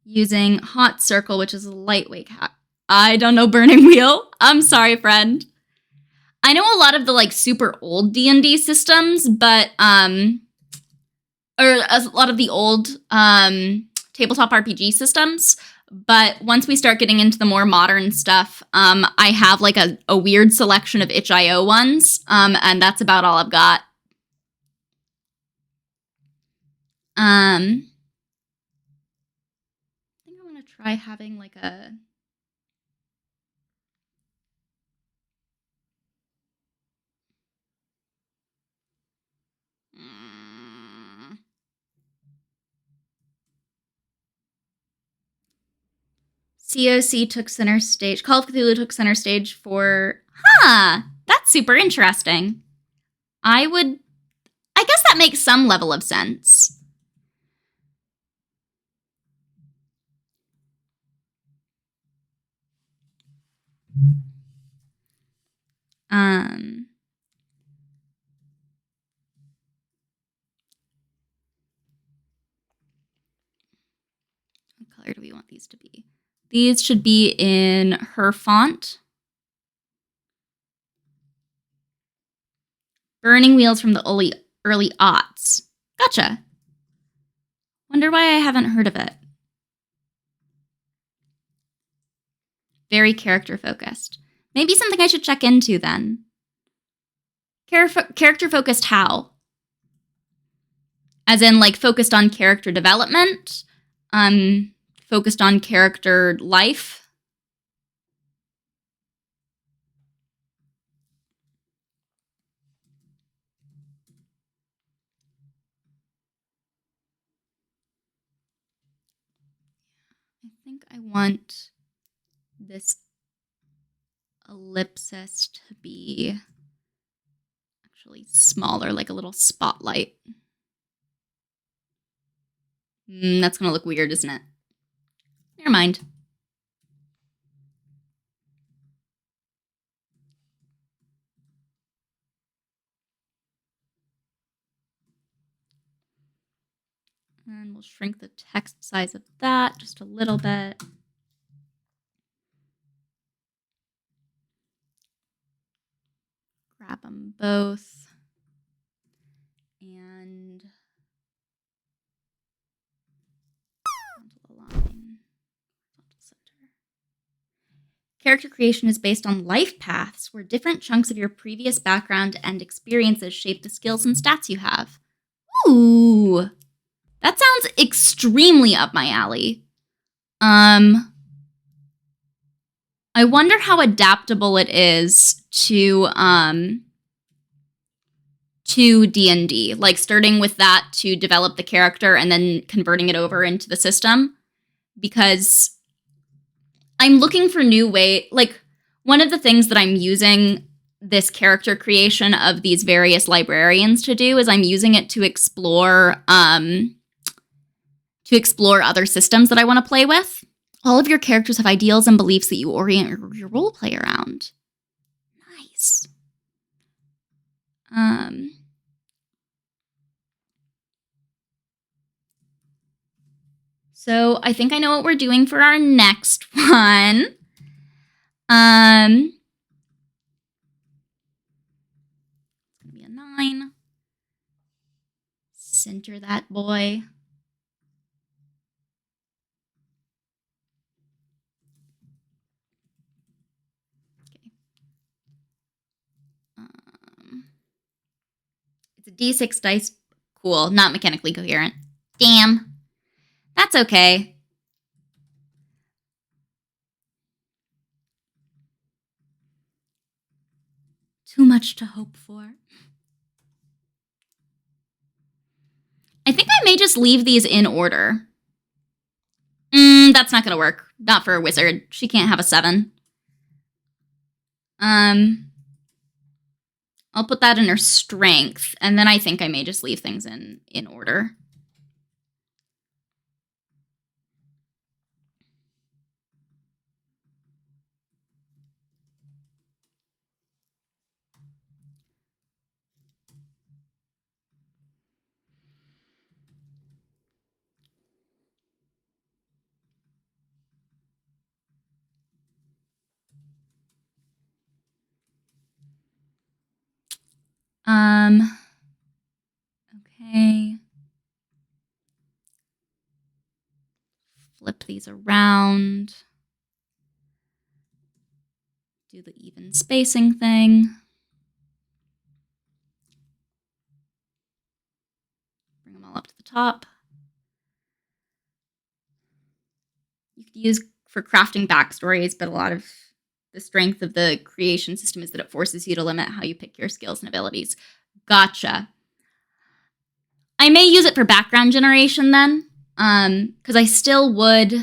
Using Hot Circle, which is a lightweight hat. I don't know Burning Wheel. I'm sorry, friend. I know a lot of the like super old D&D systems, but or a lot of the old tabletop RPG systems. But once we start getting into the more modern stuff, I have like a weird selection of itch.io ones, and that's about all I've got. I think I want to try having like a... COC took center stage. Call of Cthulhu took center stage for... That's super interesting. I guess that makes some level of sense. What color do we want these to be? These should be in her font. Burning Wheels from the early aughts. Gotcha. Wonder why I haven't heard of it. Very character focused. Maybe something I should check into then. Character focused how? As in like focused on character development? Focused on character life? I think I want this ellipsis to be... actually smaller, like a little spotlight. That's going to look weird, isn't it? Never mind. And we'll shrink the text size of that just a little bit. Grab them both. And onto the line. Center. Character creation is based on life paths, where different chunks of your previous background and experiences shape the skills and stats you have. Ooh. That sounds extremely up my alley. I wonder how adaptable it is to D&D, like starting with that to develop the character and then converting it over into the system, because I'm looking for new way. Like, one of the things that I'm using this character creation of these various librarians to do is I'm using it to explore other systems that I want to play with. All of your characters have ideals and beliefs that you orient your role play around. Nice. So I think I know what we're doing for our next one. It's gonna be a 9. Center that boy. It's a D6 dice. Cool, not mechanically coherent. Damn. That's okay. Too much to hope for. I think I may just leave these in order. That's not gonna work. Not for a wizard. She can't have a 7. I'll put that in her strength, and then I think I may just leave things in order. Okay. Flip these around. Do the even spacing thing. Bring them all up to the top. You could use for crafting backstories, but a lot of the strength of the creation system is that it forces you to limit how you pick your skills and abilities. Gotcha. I may use it for background generation then, because I still would.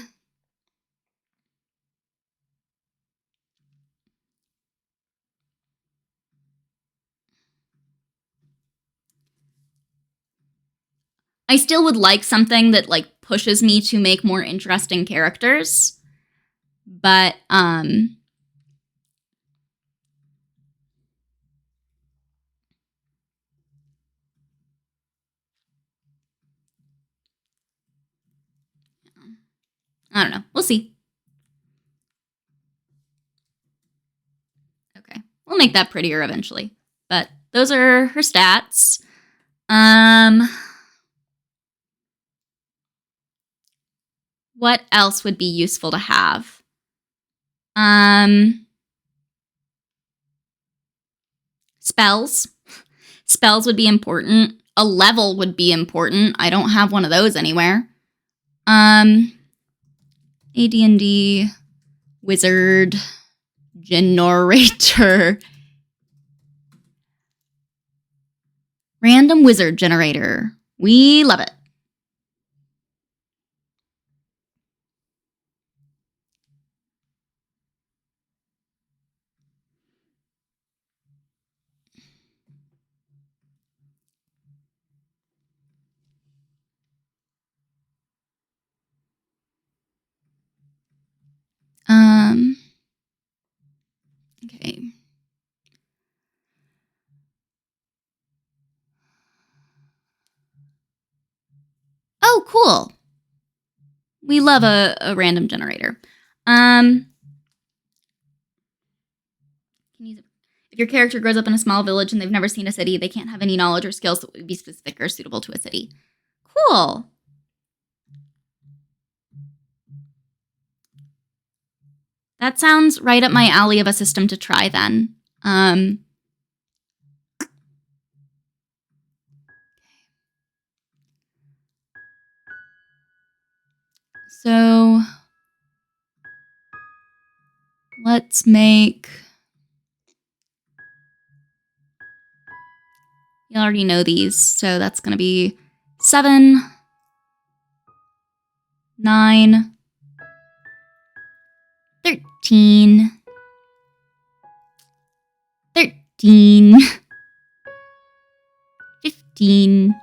I still would like something that like pushes me to make more interesting characters, but I don't know. We'll see. Okay. We'll make that prettier eventually. But those are her stats. What else would be useful to have? Spells. Spells would be important. A level would be important. I don't have one of those anywhere. AD&D Wizard Generator. Random Wizard Generator. We love it. Oh, cool. We love a random generator. If your character grows up in a small village and they've never seen a city, they can't have any knowledge or skills that would be specific or suitable to a city. Cool. That sounds right up my alley of a system to try then. So let's make... You already know these, so that's going to be 7, 9, 13, 13, 15.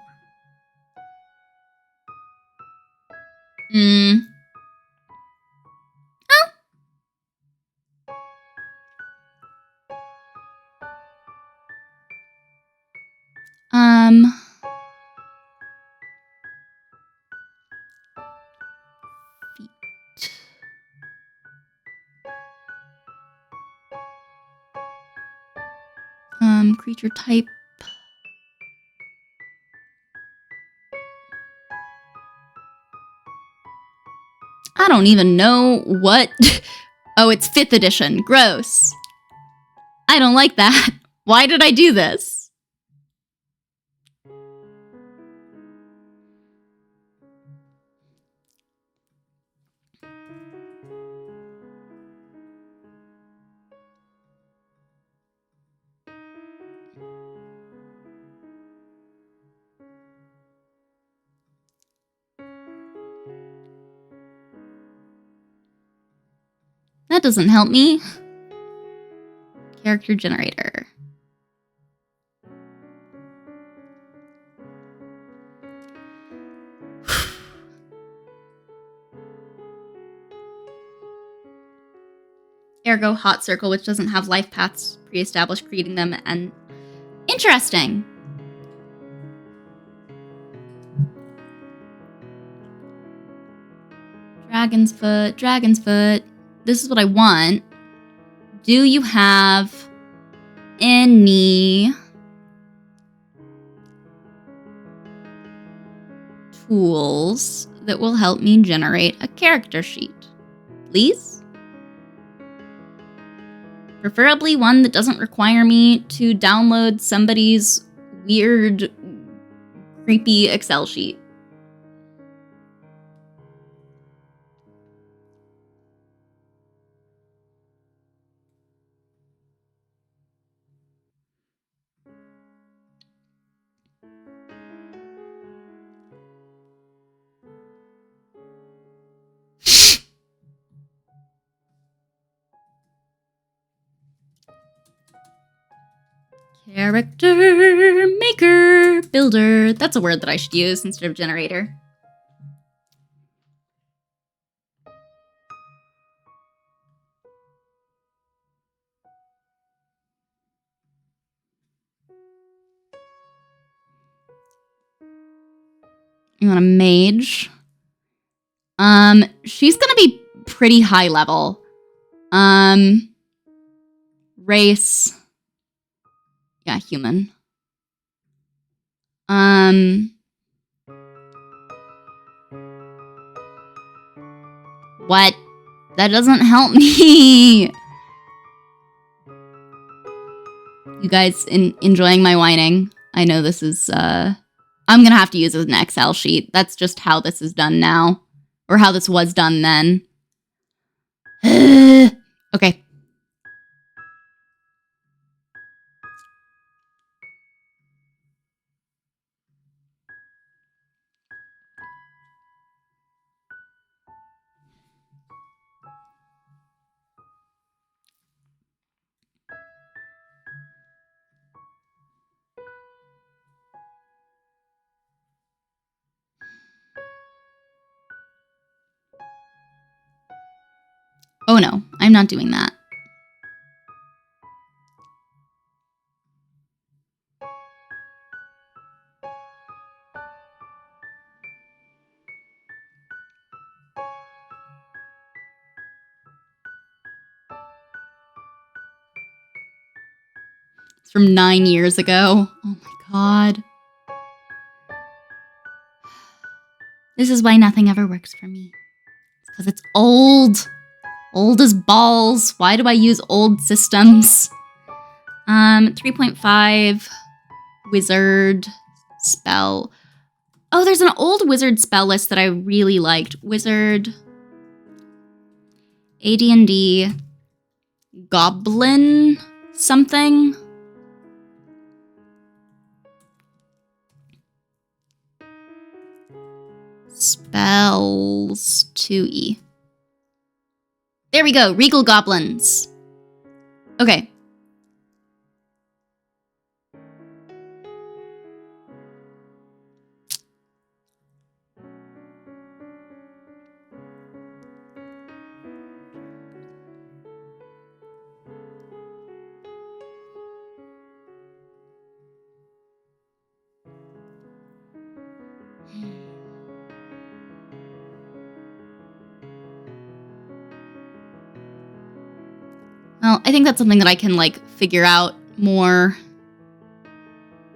Creature type. I don't even know what. Oh, it's 5th edition. Gross. I don't like that. Why did I do this? That doesn't help me. Character generator. Ergo hot circle, which doesn't have life paths pre-established, creating them, and interesting. Dragon's foot, dragon's foot. This is what I want. Do you have any tools that will help me generate a character sheet? Please? Preferably one that doesn't require me to download somebody's weird, creepy Excel sheet. Character maker builder. That's a word that I should use instead of generator. You want a mage? She's gonna be pretty high level. Race. Yeah, human. What? That doesn't help me. You guys enjoying my whining? I know this is, I'm gonna have to use an Excel sheet. That's just how this is done now. Or how this was done then. Okay. Oh no, I'm not doing that. It's from 9 years ago. Oh my god. This is why nothing ever works for me. It's because it's old. Old as balls. Why do I use old systems? 3.5 wizard spell. Oh, there's an old wizard spell list that I really liked. Wizard, AD&D, goblin something. Spells 2E. There we go, Regal Goblins. Okay. Well, I think that's something that I can, like, figure out more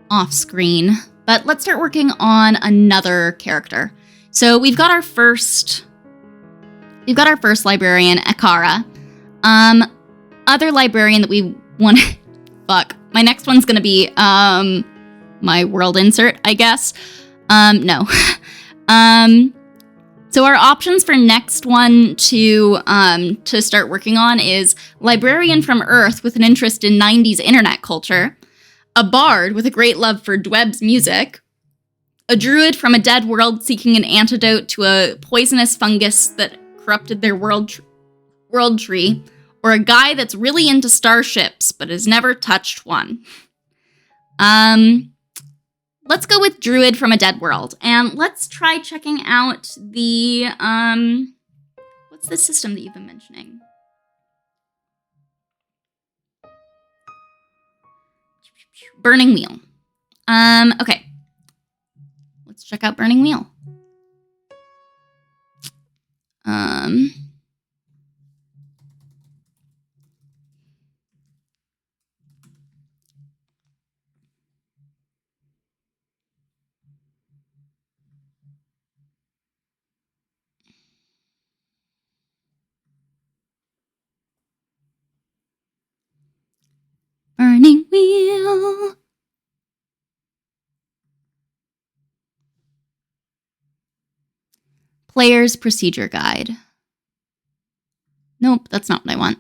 off screen. But let's start working on another character. So we've got our first librarian, Akara. Other librarian that we want to... Fuck. My next one's gonna be, my world insert, I guess. No. So our options for next one to start working on is librarian from Earth with an interest in 90s internet culture, a bard with a great love for Dweb's music, a druid from a dead world seeking an antidote to a poisonous fungus that corrupted their world tree, or a guy that's really into starships but has never touched one. Let's go with druid from a dead world, and let's try checking out the, what's the system that you've been mentioning? Burning Wheel. Okay. Let's check out Burning Wheel. Burning Wheel. Player's Procedure Guide. Nope, that's not what I want.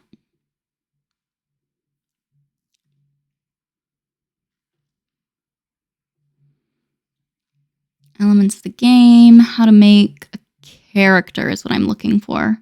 Elements of the game. How to make a character is what I'm looking for.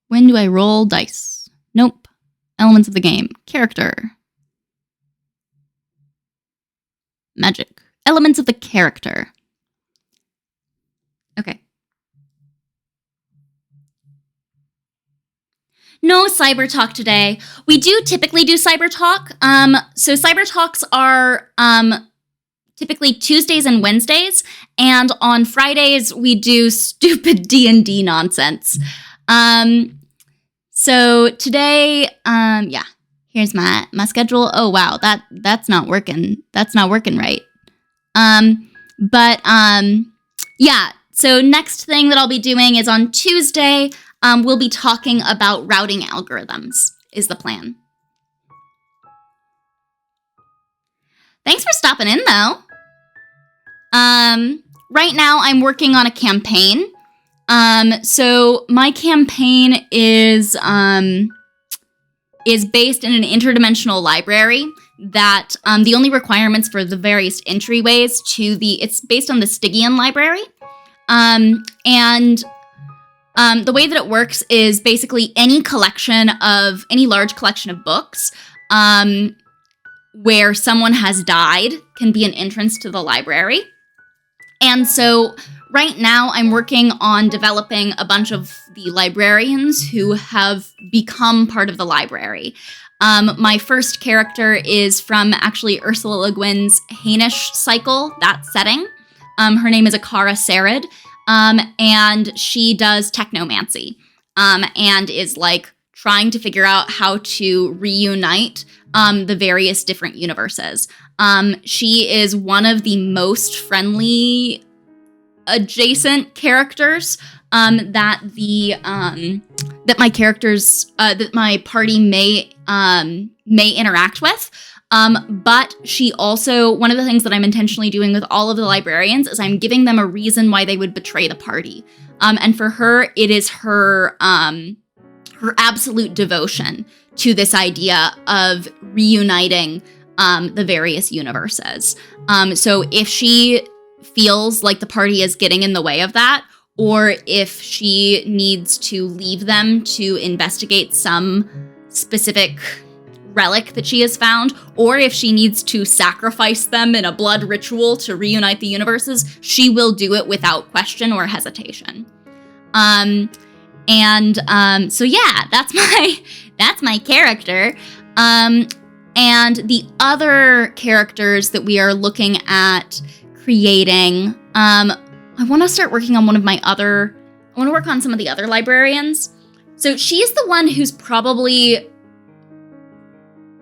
When do I roll dice? Nope. Elements of the game. Character. Magic. Elements of the character. Okay. No cyber talk today. We do typically do cyber talk. So cyber talks are typically Tuesdays and Wednesdays, and on Fridays we do stupid D&D nonsense. So today, yeah, here's my schedule. Oh wow, that's not working. That's not working right. Yeah. So next thing that I'll be doing is on Tuesday, we'll be talking about routing algorithms is the plan. Thanks for stopping in though. Right now I'm working on a campaign. So my campaign is based in an interdimensional library that, the only requirements for the various entryways it's based on the Stygian library. The way that it works is basically any large collection of books, where someone has died can be an entrance to the library. And so right now I'm working on developing a bunch of the librarians who have become part of the library. My first character is from actually Ursula Le Guin's Hainish cycle, that setting. Her name is Akara Sarid, and she does technomancy, and is like trying to figure out how to reunite the various different universes. She is one of the most friendly adjacent characters that my party may interact with. But she also, one of the things that I'm intentionally doing with all of the librarians is I'm giving them a reason why they would betray the party. And for her, it is her absolute devotion to this idea of reuniting the various universes. So if she feels like the party is getting in the way of that, or if she needs to leave them to investigate some specific relic that she has found, or if she needs to sacrifice them in a blood ritual to reunite the universes, she will do it without question or hesitation. So yeah, that's my character. And the other characters that we are looking at creating, I want to start working on I want to work on some of the other librarians. So she's the one who's probably,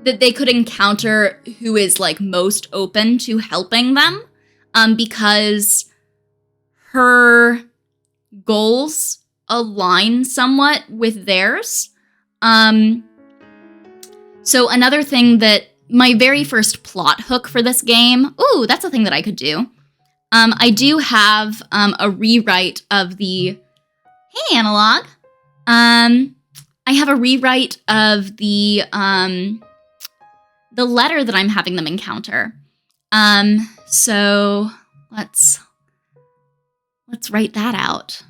that they could encounter, who is like most open to helping them, because her goals align somewhat with theirs. So another thing that my very first plot hook for this game, ooh, that's a thing that I could do. I do have a rewrite of the, hey, Analog. I have a rewrite of the letter that I'm having them encounter. So let's write that out.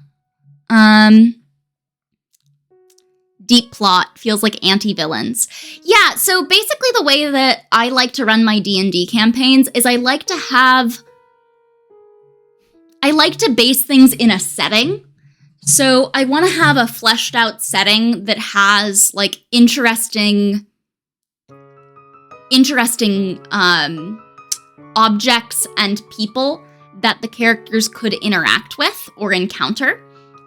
Deep plot feels like anti-villains. Yeah, so basically the way that I like to run my D&D campaigns is I like to base things in a setting. So I want to have a fleshed out setting that has like interesting objects and people that the characters could interact with or encounter.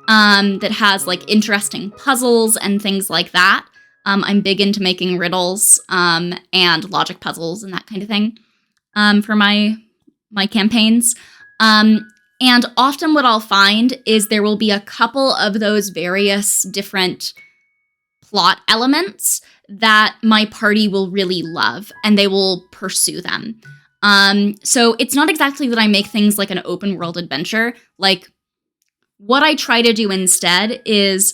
That has like interesting puzzles and things like that. I'm big into making riddles and logic puzzles and that kind of thing for my campaigns. And often what I'll find is there will be a couple of those various different plot elements that my party will really love, and they will pursue them. So it's not exactly that I make things like an open world adventure. Like, what I try to do instead is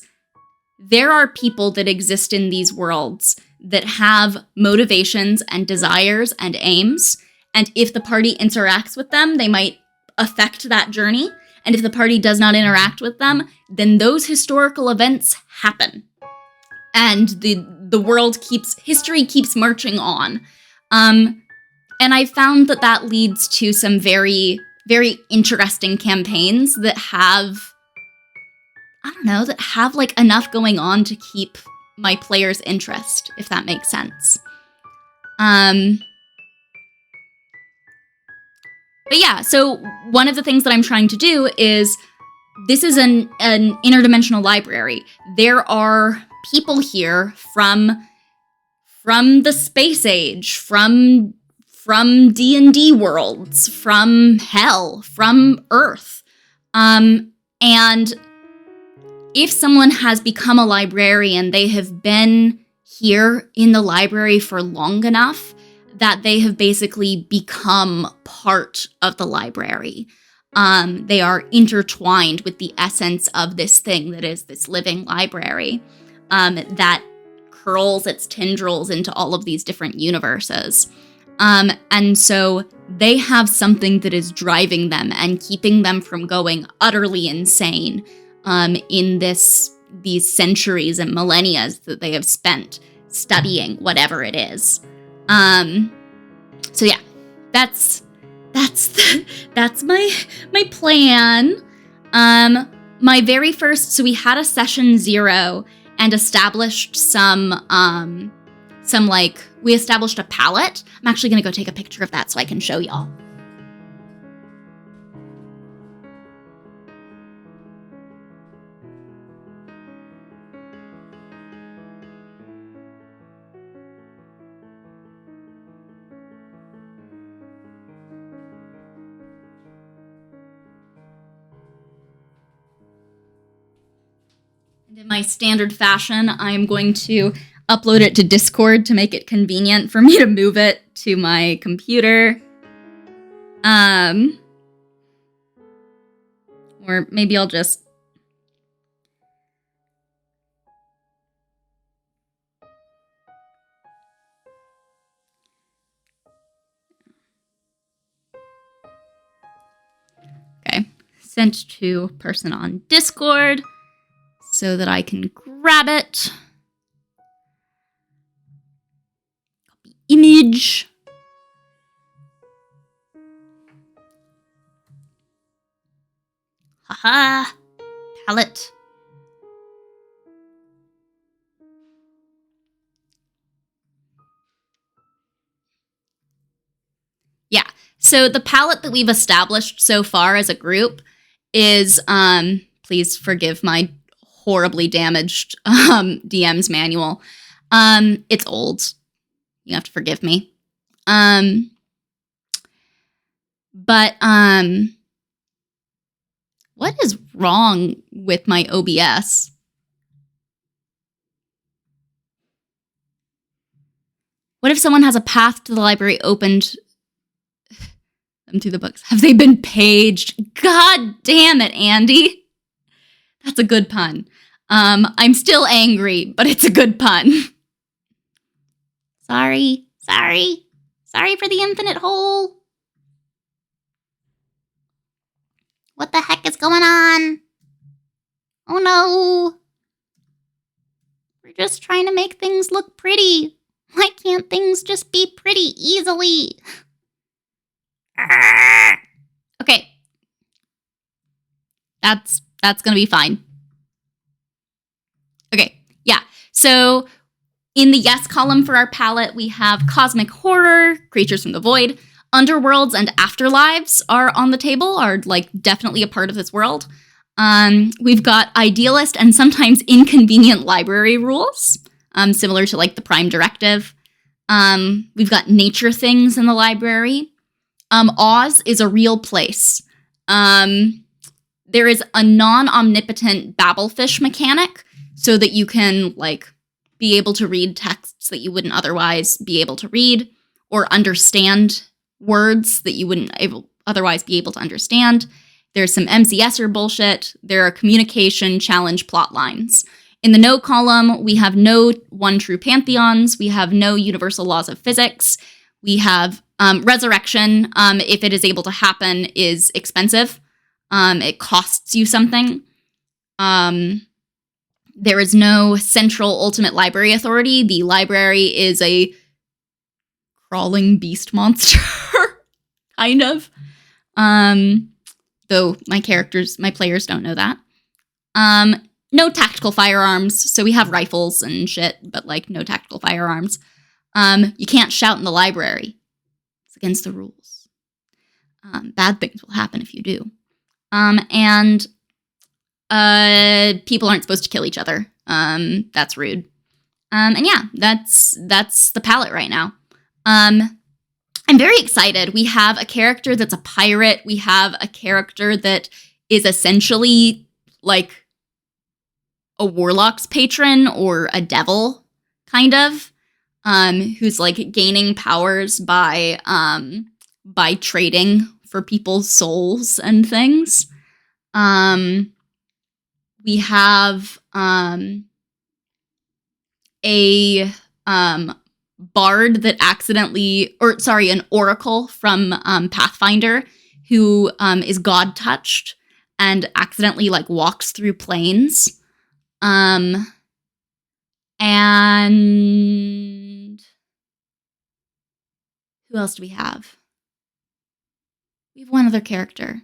there are people that exist in these worlds that have motivations and desires and aims, and if the party interacts with them, they might affect that journey. And if the party does not interact with them, then those historical events happen. And history keeps marching on. And I found that leads to some very, very interesting campaigns that have like enough going on to keep my players' interest, if that makes sense. But yeah, so one of the things that I'm trying to do is, this is an interdimensional library. There are people here from the space age, from D&D worlds, from hell, from Earth. And if someone has become a librarian, they have been here in the library for long enough that they have basically become part of the library. They are intertwined with the essence of this thing that is this living library that curls its tendrils into all of these different universes. And so they have something that is driving them and keeping them from going utterly insane in these centuries and millennia that they have spent studying whatever it is. So yeah, that's my plan. My very first, so we had a session 0 and established some we established a palette. I'm actually going to go take a picture of that so I can show y'all. And in my standard fashion, I'm going to upload it to Discord to make it convenient for me to move it to my computer. Or maybe I'll just... Okay, sent to person on Discord so that I can grab it. Copy image. Haha, palette. Yeah, so the palette that we've established so far as a group is, please forgive my horribly damaged DM's manual. It's old. You have to forgive me. But what is wrong with my OBS? What if someone has a path to the library opened them to the books? Have they been paged? God damn it, Andy. That's a good pun. I'm still angry, but it's a good pun. Sorry for the infinite hole. What the heck is going on? Oh no. We're just trying to make things look pretty. Why can't things just be pretty easily? Okay. That's gonna be fine. Okay, yeah. So in the yes column for our palette, we have cosmic horror, creatures from the void, underworlds, and afterlives are on the table, are like definitely a part of this world. We've got idealist and sometimes inconvenient library rules, similar to like the Prime Directive. We've got nature things in the library. Oz is a real place. There is a non-omnipotent babblefish mechanic so that you can like be able to read texts that you wouldn't otherwise be able to read, or understand words that you wouldn't otherwise be able to understand. There's some MCSer bullshit. There are communication challenge plot lines. In the no column, we have no one true pantheons. We have no universal laws of physics. We have resurrection, if it is able to happen, is expensive. It costs you something. There is no central ultimate library authority. The library is a crawling beast monster, kind of. Though my players don't know that. No tactical firearms, so we have rifles and shit, but like no tactical firearms. You can't shout in the library. It's against the rules. Bad things will happen if you do. And people aren't supposed to kill each other. That's rude. And yeah, that's the palette right now. I'm very excited. We have a character that's a pirate. We have a character that is essentially like a warlock's patron or a devil, kind of, who's like gaining powers by trading for people's souls and things. We have a bard that an oracle from Pathfinder who is god touched and accidentally like walks through planes. And who else do we have? We have one other character.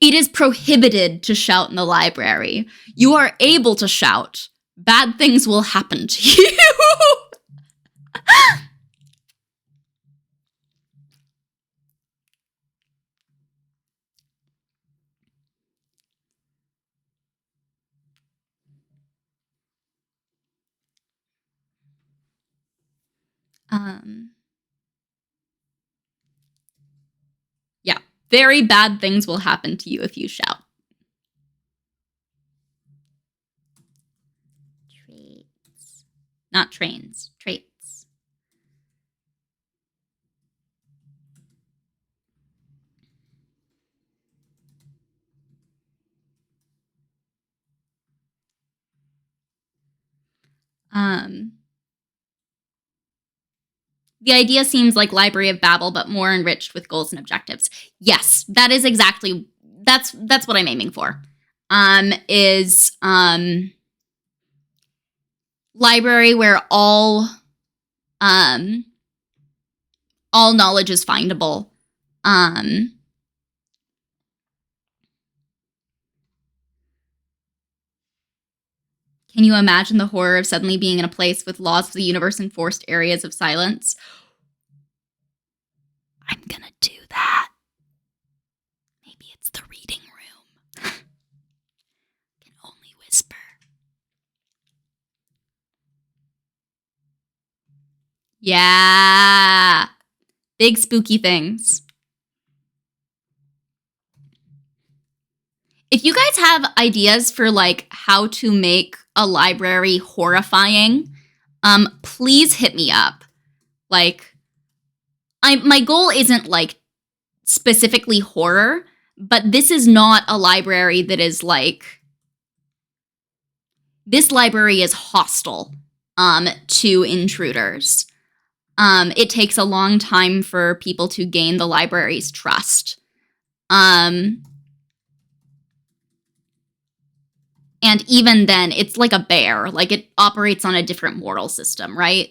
It is prohibited to shout in the library. You are able to shout. Bad things will happen to you. Yeah, very bad things will happen to you if you shout. Traits. Not trains, traits. The idea seems like Library of Babel, but more enriched with goals and objectives. Yes, that is exactly, that's what I'm aiming for. Library where all knowledge is findable. Can you imagine the horror of suddenly being in a place with laws of the universe and forced areas of silence? I'm gonna do that. Maybe it's the reading room. Can only whisper. Yeah. Big spooky things. If you guys have ideas for like how to make a library horrifying, please hit me up. Like, my goal isn't like specifically horror, but this is not a library that is like, this library is hostile to intruders. It takes a long time for people to gain the library's trust. And even then, it's like a bear. Like, it operates on a different moral system, right?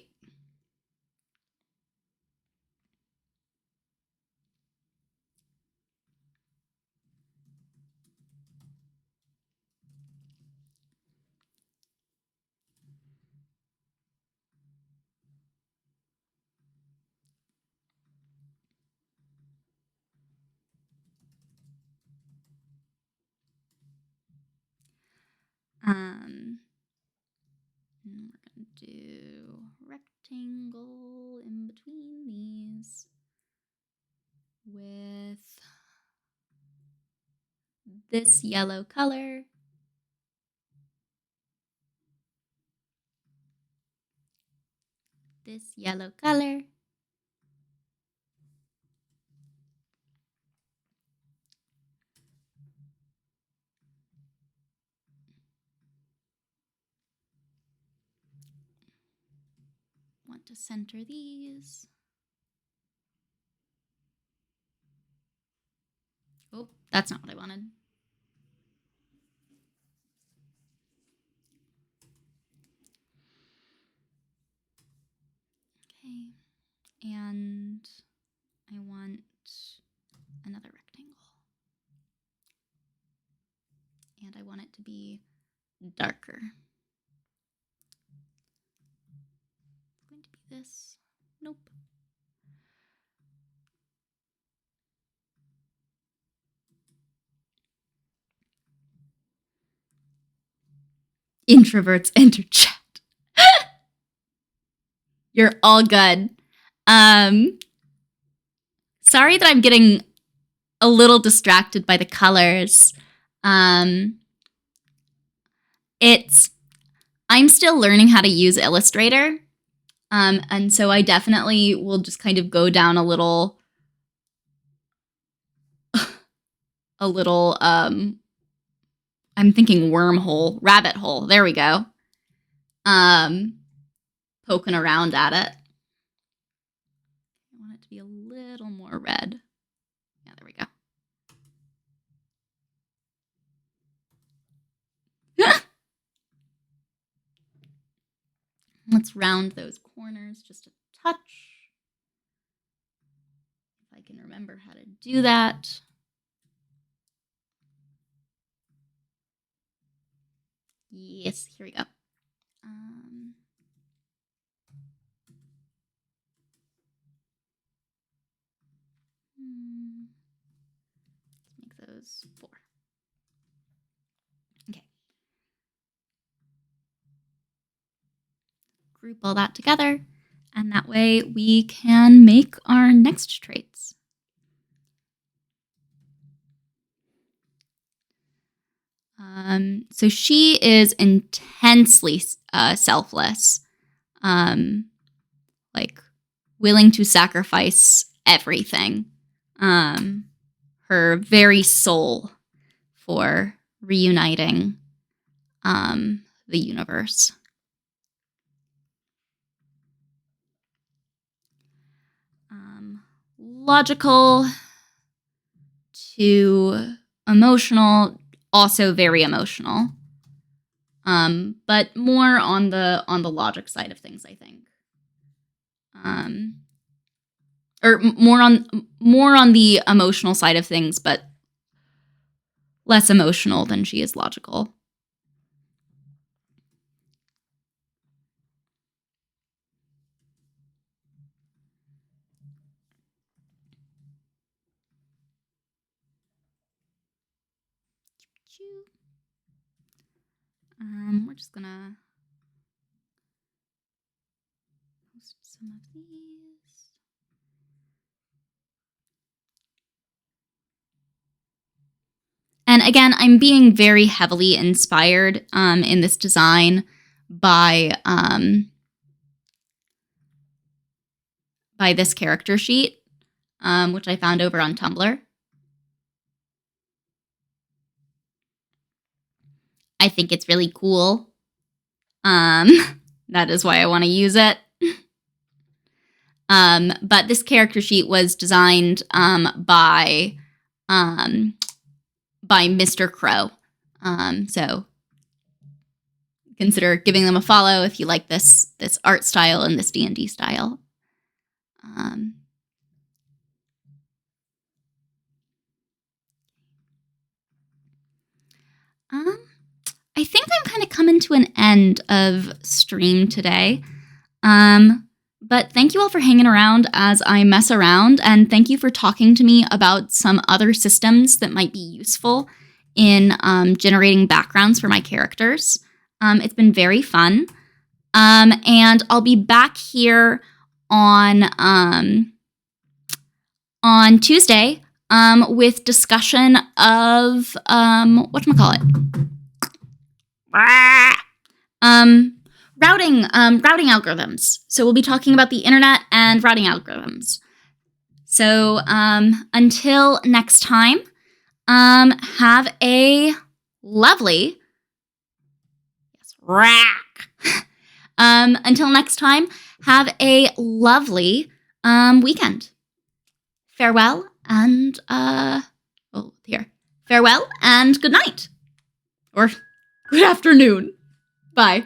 We're going to do rectangle in between these with this yellow color. This yellow color. Want to center these. Oh, that's not what I wanted. Okay, and I want another rectangle. And I want it to be darker. It's going to be this. Nope. Introverts enter chat. You're all good. Sorry that I'm getting a little distracted by the colors. I'm still learning how to use Illustrator. And so I definitely will just kind of go down a little, I'm thinking wormhole, rabbit hole. There we go. Poking around at it. I want it to be a little more red. Yeah, there we go. Let's round those corners just a touch. If I can remember how to do that. Yes, here we go. Let's make those 4. Okay. Group all that together. And that way we can make our next traits. So she is intensely selfless, like willing to sacrifice everything, her very soul for reuniting the universe. Logical to emotional, also very emotional, but more on the logic side of things, I think, or more on the emotional side of things, but less emotional than she is logical. We're just gonna post some of these. And again, I'm being very heavily inspired in this design by this character sheet, which I found over on Tumblr. I think it's really cool. That is why I want to use it. But this character sheet was designed by Mr. Crow. So consider giving them a follow if you like this art style and this D&D style. I think I'm kind of coming to an end of stream today. But thank you all for hanging around as I mess around, and thank you for talking to me about some other systems that might be useful in generating backgrounds for my characters. It's been very fun. And I'll be back here on Tuesday with discussion of whatchamacallit? Routing algorithms. So we'll be talking about the internet and routing algorithms. So until next time, have a lovely until next time, have a lovely weekend. Farewell and farewell and good night or good afternoon. Bye.